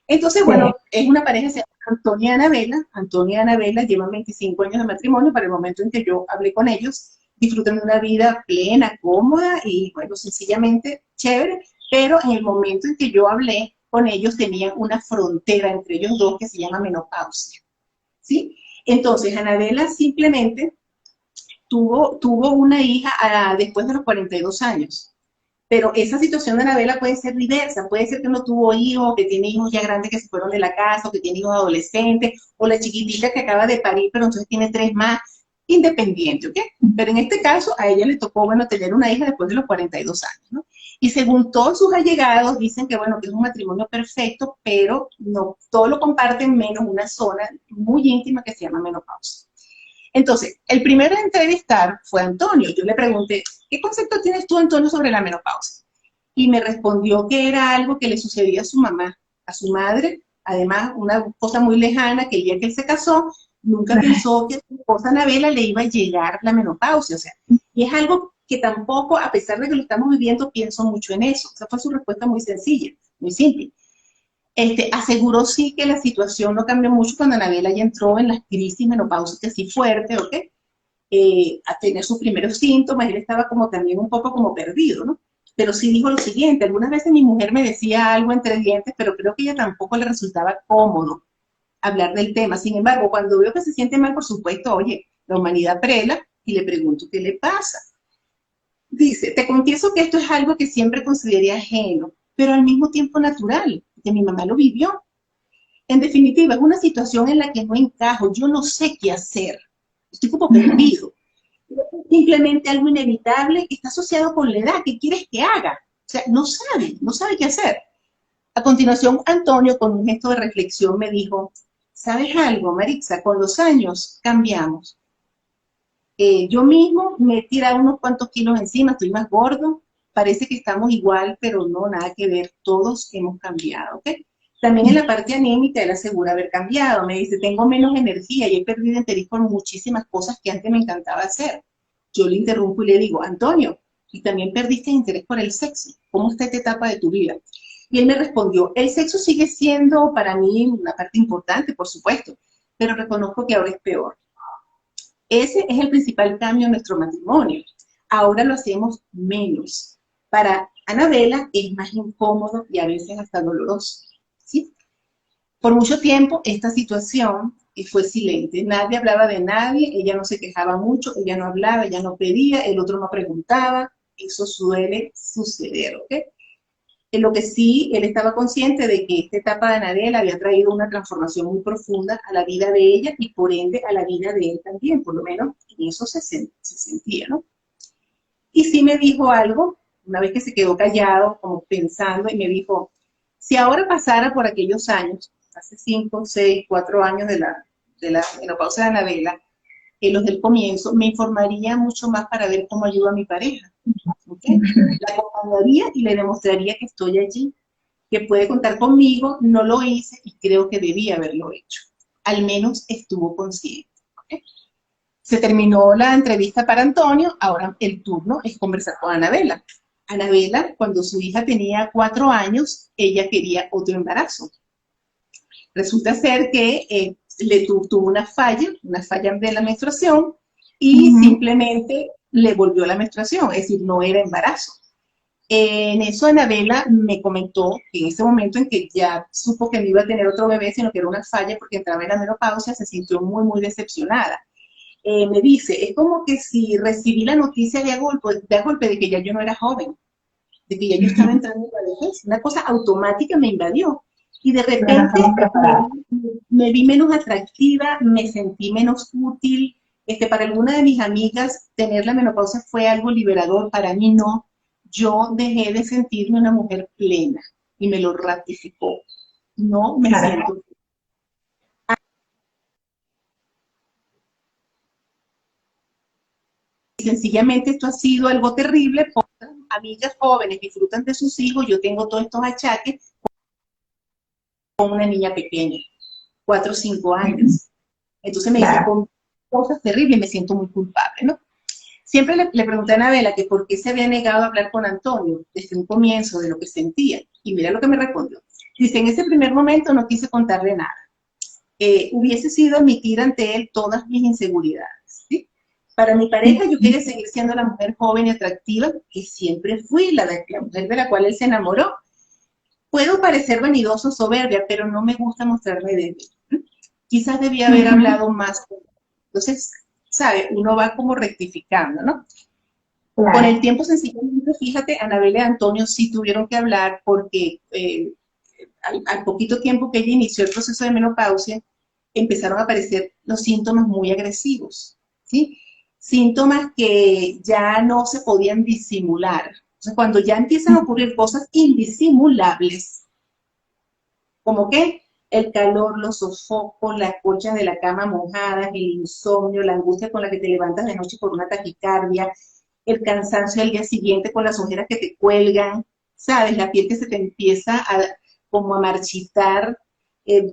Entonces, bueno, es una pareja que se llama Antonia y Anabela. Antonia y Anabela llevan 25 años de matrimonio, para el momento en que yo hablé con ellos, disfrutan de una vida plena, cómoda y, bueno, sencillamente chévere, pero en el momento en que yo hablé con ellos tenían una frontera entre ellos dos que se llama menopausia, ¿sí? Entonces, Anabela simplemente tuvo una hija después de los 42 años. Pero esa situación de Anabela puede ser diversa, puede ser que no tuvo hijos, que tiene hijos ya grandes que se fueron de la casa, o que tiene hijos adolescentes, o la chiquitita que acaba de parir, pero entonces tiene 3 más, independiente, ¿ok? Pero en este caso a ella le tocó, bueno, tener una hija después de los 42 años, ¿no? Y según todos sus allegados dicen que, bueno, que es un matrimonio perfecto, pero no, todo lo comparten menos una zona muy íntima que se llama menopausia. Entonces, el primero en entrevistar fue Antonio. Yo le pregunté, ¿qué concepto tienes tú, Antonio, sobre la menopausia? Y me respondió que era algo que le sucedía a su mamá, a su madre, además una cosa muy lejana, que el día que él se casó, nunca pensó que a su esposa Anabela le iba a llegar la menopausia, o sea, y es algo que tampoco, a pesar de que lo estamos viviendo, pienso mucho en eso. Esa fue su respuesta muy sencilla, muy simple. Aseguró sí que la situación no cambió mucho cuando Anabela ya entró en las crisis menopáusicas así fuerte, ¿ok? A tener sus primeros síntomas, él estaba como también un poco como perdido, ¿no? pero sí dijo lo siguiente: algunas veces mi mujer me decía algo entre dientes, pero creo que a ella tampoco le resultaba cómodo hablar del tema. Sin embargo, cuando veo que se siente mal, por supuesto, oye, la humanidad prela y le pregunto qué le pasa. Dice: te confieso que esto es algo que siempre consideré ajeno, pero al mismo tiempo natural, que mi mamá lo vivió. En definitiva, es una situación en la que no encajo, yo no sé qué hacer, estoy como perdido. Es simplemente algo inevitable que está asociado con la edad. ¿Qué quieres que haga? O sea, no sabe qué hacer. A continuación, Antonio, con un gesto de reflexión, me dijo: ¿sabes algo, Maritza? Con los años cambiamos. Yo mismo me he tirado unos cuantos kilos encima, estoy más gordo, parece que estamos igual, pero no, nada que ver, todos hemos cambiado, ¿ok? También en la parte anímica él asegura haber cambiado, me dice: tengo menos energía y he perdido interés por muchísimas cosas que antes me encantaba hacer. Yo le interrumpo y le digo: Antonio, y también perdiste interés por el sexo, ¿cómo está esta etapa de tu vida? Y él me respondió: el sexo sigue siendo para mí una parte importante, por supuesto, pero reconozco que ahora es peor. Ese es el principal cambio en nuestro matrimonio. Ahora lo hacemos menos. Para Anabela es más incómodo y a veces hasta doloroso, ¿sí? Por mucho tiempo esta situación fue silente. Nadie hablaba de nadie, ella no se quejaba mucho, ella no hablaba, ella no pedía, el otro no preguntaba. Eso suele suceder, ¿ok? En lo que sí, él estaba consciente de que esta etapa de Anabela había traído una transformación muy profunda a la vida de ella y por ende a la vida de él también, por lo menos en eso se sentía, ¿no? Y sí me dijo algo, una vez que se quedó callado, como pensando, y me dijo: si ahora pasara por aquellos años, hace 5, 6, 4 años de la menopausia de Anabela, en los del comienzo, me informaría mucho más para ver cómo ayudo a mi pareja. ¿Okay? La acompañaría y le demostraría que estoy allí, que puede contar conmigo. No lo hice y creo que debía haberlo hecho. Al menos estuvo consciente. ¿Okay? Se terminó la entrevista para Antonio, ahora el turno es conversar con Anabela. Anabela, cuando su hija tenía 4 años, ella quería otro embarazo. Resulta ser que tuvo una falla de la menstruación y simplemente le volvió la menstruación, es decir, no era embarazo. En eso Anabela me comentó que en ese momento en que ya supo que no iba a tener otro bebé, sino que era una falla porque entraba en la menopausia, se sintió muy, muy decepcionada. Me dice: es como que si recibí la noticia de a golpe de que ya yo no era joven, de que ya yo estaba entrando en la vejez. Una cosa automática me invadió. Y de repente me vi menos atractiva, me sentí menos útil. Para alguna de mis amigas, tener la menopausia fue algo liberador, para mí no. Yo dejé de sentirme una mujer plena y me lo ratificó. No me siento. Sencillamente esto ha sido algo terrible, porque amigas jóvenes disfrutan de sus hijos, yo tengo todos estos achaques con una niña pequeña, 4 o 5 años. Entonces me dice con cosas terribles y me siento muy culpable, ¿no? Siempre le pregunté a Anabela que por qué se había negado a hablar con Antonio desde un comienzo de lo que sentía. Y mira lo que me respondió. Dice: en ese primer momento no quise contarle nada. Hubiese sido admitir ante él todas mis inseguridades, ¿sí? Para mi pareja yo quería seguir siendo la mujer joven y atractiva que siempre fui, la mujer de la cual él se enamoró. Puedo parecer vanidoso, soberbia, pero no me gusta mostrarme débil. Quizás debía haber hablado más. Entonces, ¿sabe? Uno va como rectificando, ¿no? Claro. Con el tiempo, sencillamente, fíjate, Anabela y Antonio sí tuvieron que hablar porque al poquito tiempo que ella inició el proceso de menopausia, empezaron a aparecer los síntomas muy agresivos, ¿sí? Síntomas que ya no se podían disimular. O sea, cuando ya empiezan a ocurrir cosas indisimulables, como que el calor, los sofocos, las colchas de la cama mojadas, el insomnio, la angustia con la que te levantas de noche por una taquicardia, el cansancio al día siguiente con las ojeras que te cuelgan, ¿sabes? La piel que se te empieza como a marchitar,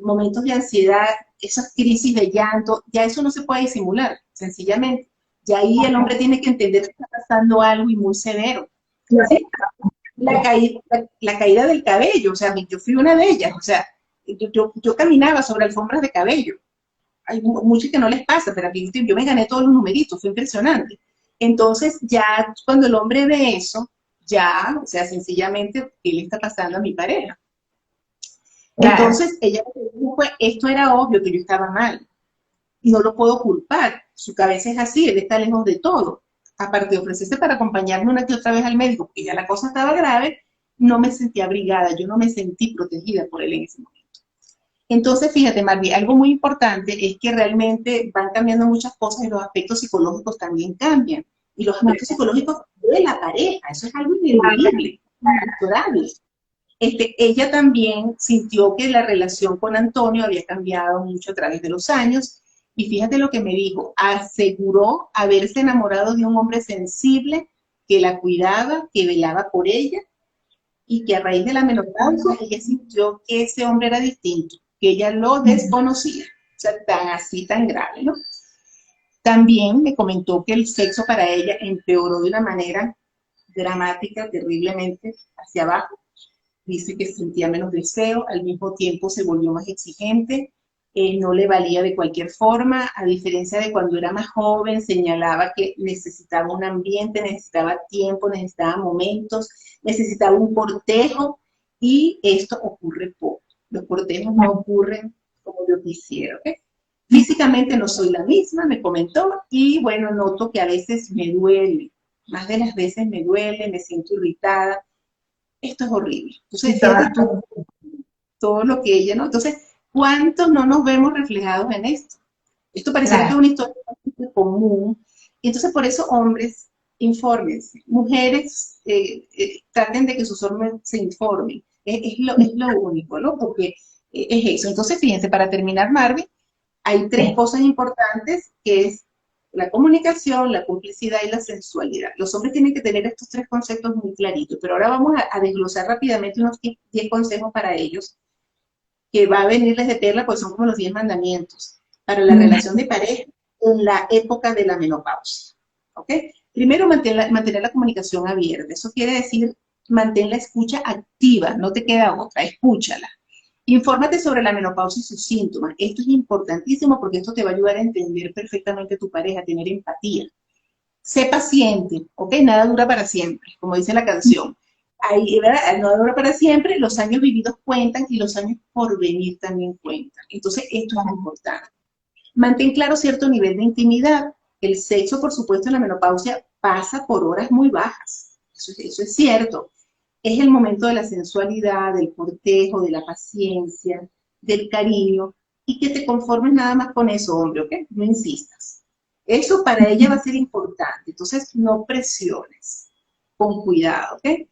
momentos de ansiedad, esas crisis de llanto, ya eso no se puede disimular, sencillamente. Y ahí el hombre tiene que entender que está pasando algo y muy severo. ¿Sí? La caída del cabello, o sea, yo fui una de ellas, o sea, yo caminaba sobre alfombras de cabello. Hay muchos que no les pasa, pero aquí yo me gané todos los numeritos, fue impresionante. Entonces, ya cuando el hombre ve eso, ya, o sea, sencillamente, ¿qué le está pasando a mi pareja? Claro. Entonces, ella lo que dijo fue, esto era obvio que yo estaba mal, no lo puedo culpar, su cabeza es así, él está lejos de todo. Aparte de ofrecerse para acompañarme una que otra vez al médico, porque ya la cosa estaba grave, no me sentí abrigada, yo no me sentí protegida por él en ese momento. Entonces, fíjate, Marvi, algo muy importante es que realmente van cambiando muchas cosas y los aspectos psicológicos también cambian. Y los aspectos psicológicos de la pareja, eso es algo ineludible, inexorable. Ella también sintió que la relación con Antonio había cambiado mucho a través de los años. Y fíjate lo que me dijo, aseguró haberse enamorado de un hombre sensible que la cuidaba, que velaba por ella, y que a raíz de la menopausia ella sintió que ese hombre era distinto, que ella lo desconocía. O sea, tan así, tan grave, ¿no? También me comentó que el sexo para ella empeoró de una manera dramática, terriblemente hacia abajo. Dice que sentía menos deseo, al mismo tiempo se volvió más exigente, no le valía de cualquier forma, a diferencia de cuando era más joven, señalaba que necesitaba un ambiente, necesitaba tiempo, necesitaba momentos, necesitaba un cortejo, y esto ocurre poco. Los cortejos no ocurren como yo quisiera, ¿ok? Físicamente no soy la misma, me comentó, y bueno, noto que a veces me duele, más de las veces me duele, me siento irritada. Esto es horrible. Entonces, fíjate todo lo que ella, ¿no? Entonces, ¿cuántos no nos vemos reflejados en esto? Esto pareciera que es una historia común. Y entonces, por eso, hombres, infórmense. Mujeres, traten de que sus hombres se informen. Es lo único, ¿no? Porque es eso. Entonces, fíjense, para terminar, Marvin, hay tres cosas importantes, que es la comunicación, la complicidad y la sensualidad. Los hombres tienen que tener estos tres conceptos muy claritos, pero ahora vamos a desglosar rápidamente unos 10 consejos para ellos, que va a venirles de perla, pues son como los 10 mandamientos para la relación de pareja en la época de la menopausia. ¿Ok? Primero, mantener la comunicación abierta. Eso quiere decir, mantén la escucha activa, no te queda otra, escúchala. Infórmate sobre la menopausia y sus síntomas. Esto es importantísimo porque esto te va a ayudar a entender perfectamente a tu pareja, a tener empatía. Sé paciente, ¿ok? Nada dura para siempre, como dice la canción. Ahí, ¿verdad? No dura para siempre, los años vividos cuentan y los años por venir también cuentan. Entonces, esto es importante. Mantén claro cierto nivel de intimidad. El sexo, por supuesto, en la menopausia pasa por horas muy bajas. Eso es cierto. Es el momento de la sensualidad, del cortejo, de la paciencia, del cariño, y que te conformes nada más con eso, hombre, ¿ok? No insistas. Eso para ella va a ser importante, entonces no presiones, con cuidado, ¿ok?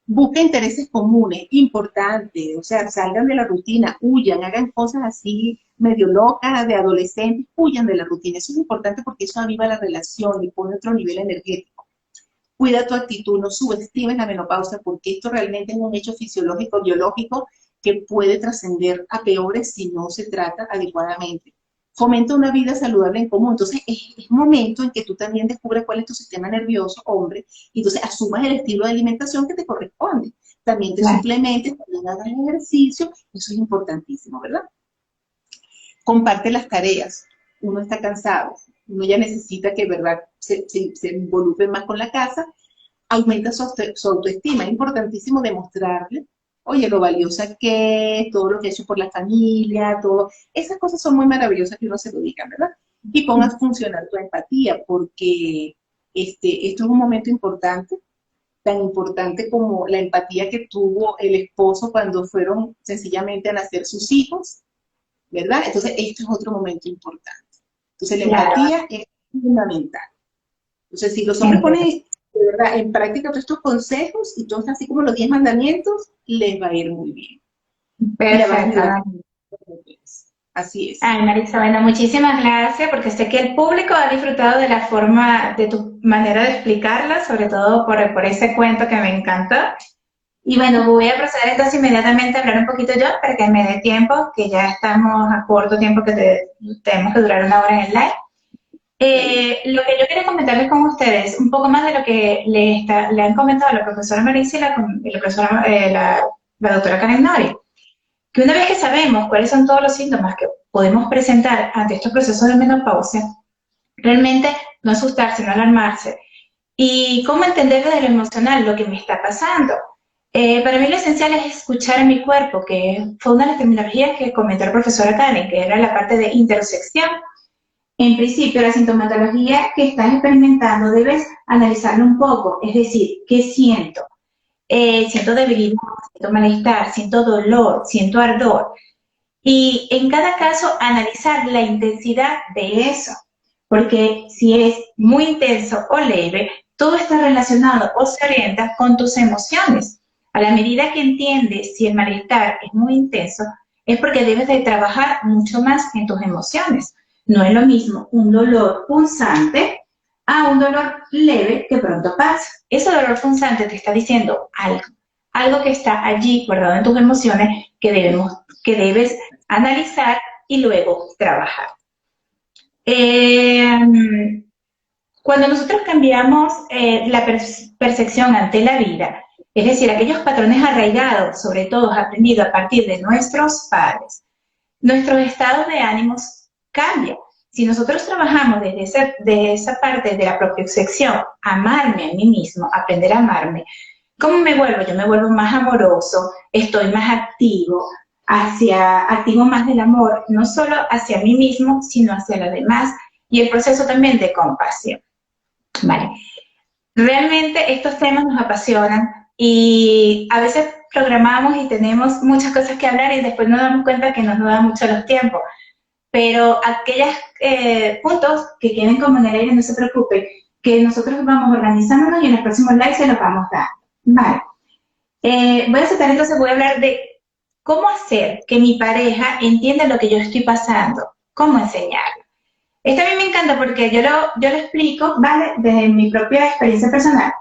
Busca intereses comunes, importante, o sea, salgan de la rutina, huyan, hagan cosas así medio locas de adolescentes, huyan de la rutina. Eso es importante porque eso aviva la relación y pone otro nivel energético. Cuida tu actitud, no subestimes la menopausia, porque esto realmente es un hecho fisiológico, biológico, que puede trascender a peores si no se trata adecuadamente. Fomenta una vida saludable en común. Entonces, es momento en que tú también descubras cuál es tu sistema nervioso, hombre, y entonces asumas el estilo de alimentación que te corresponde. También te suplementes, también hagas ejercicio, eso es importantísimo, ¿verdad? Comparte las tareas. Uno está cansado, uno ya necesita que, ¿verdad?, se involucre más con la casa. Aumenta su autoestima. Es importantísimo demostrarle, oye, lo valiosa que es, todo lo que he hecho por la familia, todo. Esas cosas son muy maravillosas que uno se lo diga, ¿verdad? Y pongas a funcionar tu empatía, porque esto es un momento importante, tan importante como la empatía que tuvo el esposo cuando fueron sencillamente a nacer sus hijos, ¿verdad? Entonces, esto es otro momento importante. Entonces, la empatía es fundamental. Entonces, si los hombres ponen de verdad en práctica todos estos consejos y todos así como los 10 mandamientos, les va a ir muy bien. Perfecto. Así es. Ay, Marisa, bueno, muchísimas gracias, porque sé que el público ha disfrutado de la forma, de tu manera de explicarla, sobre todo por ese cuento que me encantó. Y bueno, voy a proceder entonces inmediatamente a hablar un poquito yo para que me dé tiempo, que ya estamos a corto tiempo, que tenemos que durar una hora en el live. Lo que yo quería comentarles con ustedes, un poco más de lo que le han comentado la profesora Marisa y la doctora Karen Nori, que una vez que sabemos cuáles son todos los síntomas que podemos presentar ante estos procesos de menopausia, realmente no asustarse, no alarmarse, y cómo entender desde lo emocional lo que me está pasando. Para mí lo esencial es escuchar a mi cuerpo, que fue una de las terminologías que comentó la profesora Karen, que era la parte de intersección. En principio, la sintomatología que estás experimentando debes analizarlo un poco, es decir, ¿qué siento? Siento debilidad, siento malestar, siento dolor, siento ardor. Y en cada caso analizar la intensidad de eso, porque si es muy intenso o leve, todo está relacionado o se orienta con tus emociones. A la medida que entiendes si el malestar es muy intenso, es porque debes de trabajar mucho más en tus emociones. No es lo mismo un dolor punzante a un dolor leve que pronto pasa. Ese dolor punzante te está diciendo algo que está allí guardado en tus emociones que debes analizar y luego trabajar. Cuando nosotros cambiamos la percepción ante la vida, es decir, aquellos patrones arraigados, sobre todo aprendidos a partir de nuestros padres, nuestros estados de ánimos cambian. Si nosotros trabajamos desde esa parte de la propiocepción, amarme a mí mismo, aprender a amarme, ¿cómo me vuelvo? Yo me vuelvo más amoroso, estoy más activo más del amor, no solo hacia mí mismo, sino hacia los demás, y el proceso también de compasión. Vale. Realmente estos temas nos apasionan y a veces programamos y tenemos muchas cosas que hablar y después nos damos cuenta que nos da mucho los tiempos. Pero aquellos puntos que queden como en el aire, no se preocupen, que nosotros vamos organizándonos y en los próximos lives se los vamos a dar. Vale. Voy a hablar de cómo hacer que mi pareja entienda lo que yo estoy pasando, cómo enseñarlo. Esto a mí me encanta porque yo lo explico, ¿vale? Desde mi propia experiencia personal.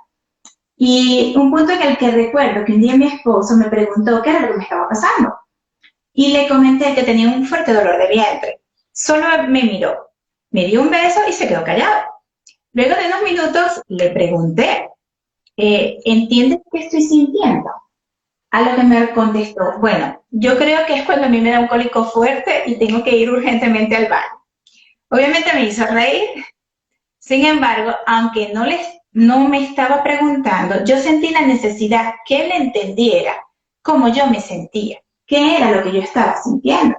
Y un punto en el que recuerdo que un día mi esposo me preguntó qué era lo que me estaba pasando. Y le comenté que tenía un fuerte dolor de vientre. Solo me miró, me dio un beso y se quedó callado. Luego de unos minutos le pregunté, ¿entiendes qué estoy sintiendo? A lo que me contestó, bueno, yo creo que es cuando a mí me da un cólico fuerte y tengo que ir urgentemente al baño. Obviamente me hizo reír. Sin embargo, aunque no me estaba preguntando, yo sentí la necesidad que él entendiera cómo yo me sentía, qué era lo que yo estaba sintiendo.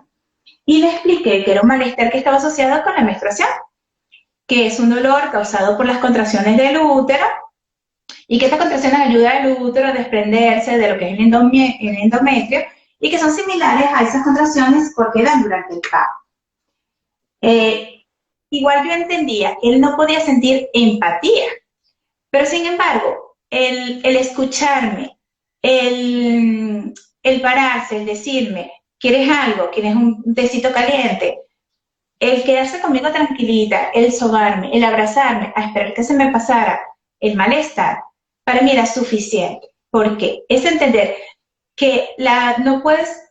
Y le expliqué que era un malestar que estaba asociado con la menstruación, que es un dolor causado por las contracciones del útero y que estas contracciones ayudan al útero a desprenderse de lo que es el endometrio y que son similares a esas contracciones porque dan durante el parto. Igual yo entendía, él no podía sentir empatía, pero sin embargo, el escucharme, el pararse, el decirme, ¿quieres algo? ¿Quieres un tecito caliente? El quedarse conmigo tranquilita, el sobarme, el abrazarme, a esperar que se me pasara el malestar, para mí era suficiente. Porque es entender que no puedes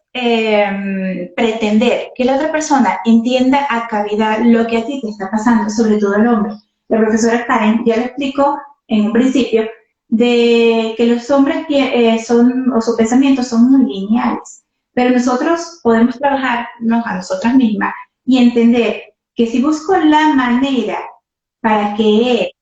pretender que la otra persona entienda a cabalidad lo que a ti te está pasando, sobre todo el hombre. La profesora Karen ya lo explicó en un principio, de que los hombres sus pensamientos son muy lineales, pero nosotros podemos trabajarnos a nosotras mismas y entender que si busco la manera para que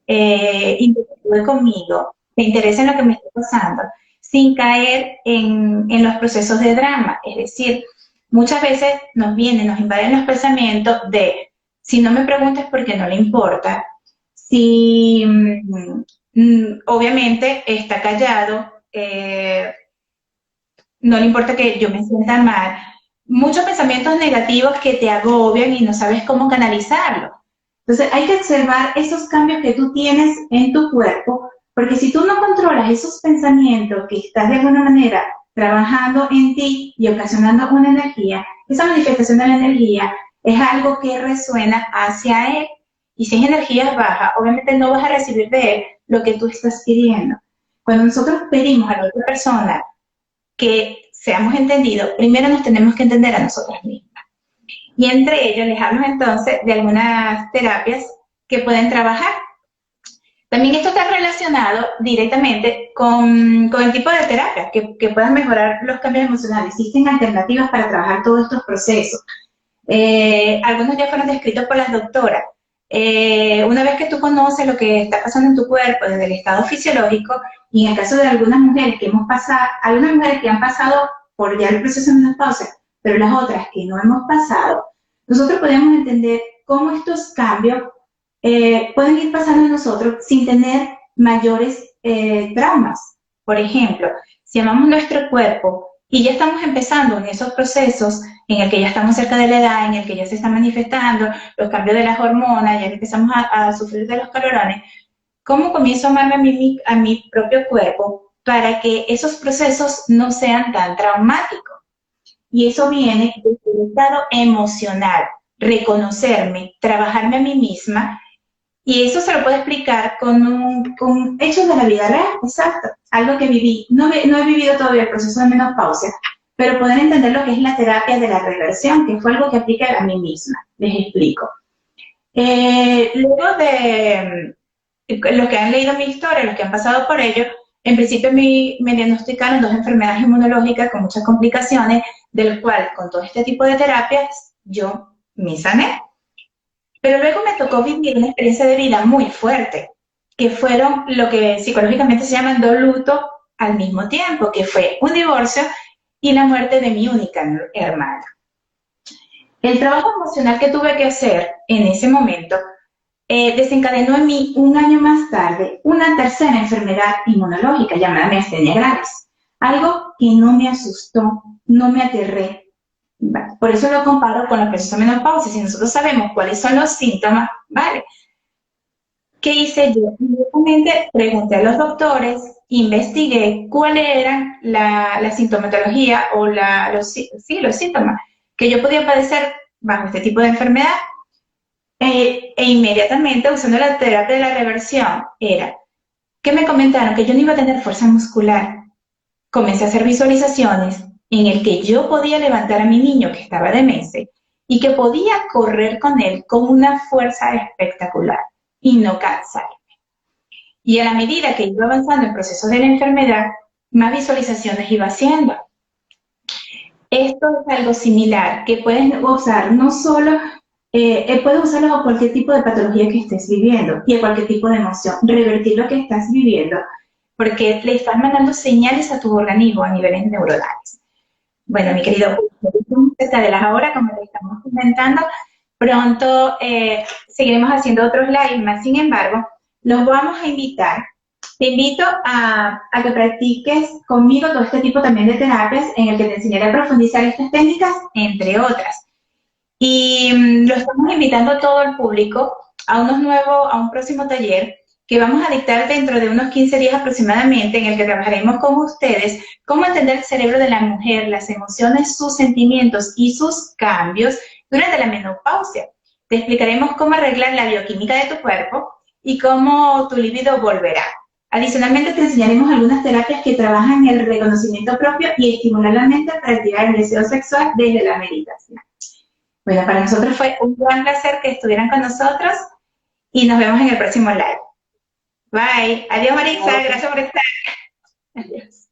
él interactúe conmigo, se interese en lo que me está pasando, sin caer en los procesos de drama. Es decir, muchas veces nos invaden los pensamientos de, si no me preguntas porque no le importa, si obviamente está callado, no le importa que yo me sienta mal. Muchos pensamientos negativos que te agobian y no sabes cómo canalizarlo. Entonces hay que observar esos cambios que tú tienes en tu cuerpo, porque si tú no controlas esos pensamientos que estás de alguna manera trabajando en ti y ocasionando una energía, esa manifestación de la energía es algo que resuena hacia él. Y si es energía baja, obviamente no vas a recibir de él lo que tú estás pidiendo. Cuando nosotros pedimos a la otra persona que seamos entendidos, primero nos tenemos que entender a nosotras mismas. Y entre ellos les hablo entonces de algunas terapias que pueden trabajar. También esto está relacionado directamente con el tipo de terapia que puedan mejorar los cambios emocionales. Existen alternativas para trabajar todos estos procesos. Algunos ya fueron descritos por las doctoras. Una vez que tú conoces lo que está pasando en tu cuerpo desde el estado fisiológico, y en el caso de algunas mujeres que hemos pasado, algunas mujeres que han pasado por ya el proceso de menopausia, pero las otras que no hemos pasado, nosotros podemos entender cómo estos cambios pueden ir pasando en nosotros sin tener mayores traumas. Por ejemplo, si amamos nuestro cuerpo y ya estamos empezando en esos procesos en el que ya estamos cerca de la edad, en el que ya se están manifestando los cambios de las hormonas, ya empezamos a sufrir de los calorones, ¿cómo comienzo a amarme a mi propio cuerpo para que esos procesos no sean tan traumáticos? Y eso viene desde el estado emocional, reconocerme, trabajarme a mí misma, y eso se lo puedo explicar con hechos de la vida real, exacto, algo que viví. No he vivido todavía el proceso de menopausia, pero poder entender lo que es la terapia de la reversión, que fue algo que apliqué a mí misma. Les explico. Luego de los que han leído mi historia, los que han pasado por ello, en principio me diagnosticaron 2 enfermedades inmunológicas con muchas complicaciones, del cual con todo este tipo de terapias yo me sané. Pero luego me tocó vivir una experiencia de vida muy fuerte, que fueron lo que psicológicamente se llaman 2 lutos al mismo tiempo, que fue un divorcio y la muerte de mi única hermana. El trabajo emocional que tuve que hacer en ese momento desencadenó en mí un año más tarde una tercera enfermedad inmunológica llamada miastenia gravis, algo que no me asustó, no me aterré. Por eso lo comparo con los procesos de menopausia. Si nosotros sabemos cuáles son los síntomas, ¿vale? ¿Qué hice yo? Inmediatamente pregunté a los doctores, investigué cuáles eran la sintomatología o los síntomas que yo podía padecer bajo este tipo de enfermedad. E inmediatamente, usando la terapia de la reversión, era que me comentaron que yo no iba a tener fuerza muscular. Comencé a hacer visualizaciones en el que yo podía levantar a mi niño que estaba de meses y que podía correr con él con una fuerza espectacular y no cansarme. Y a la medida que iba avanzando el proceso de la enfermedad, más visualizaciones iba haciendo. Esto es algo similar que puedes usar no solo, puedes usarlo a cualquier tipo de patología que estés viviendo y a cualquier tipo de emoción, revertir lo que estás viviendo, porque le estás mandando señales a tu organismo a niveles neuronales. Bueno, mi querido, cerca de las horas, como te estamos comentando, pronto seguiremos haciendo otros live más. Sin embargo, los vamos a invitar. Te invito a que practiques conmigo todo este tipo también de terapias en el que te enseñaré a profundizar estas técnicas, entre otras. Y lo estamos invitando a todo el público a un próximo taller que vamos a dictar dentro de unos 15 días aproximadamente, en el que trabajaremos con ustedes cómo entender el cerebro de la mujer, las emociones, sus sentimientos y sus cambios durante la menopausia. Te explicaremos cómo arreglar la bioquímica de tu cuerpo y cómo tu libido volverá. Adicionalmente, te enseñaremos algunas terapias que trabajan el reconocimiento propio y estimular la mente para activar el deseo sexual desde la meditación. Bueno, para nosotros fue un gran placer que estuvieran con nosotros y nos vemos en el próximo live. Bye. Adiós, Maritza. Gracias por estar. Adiós.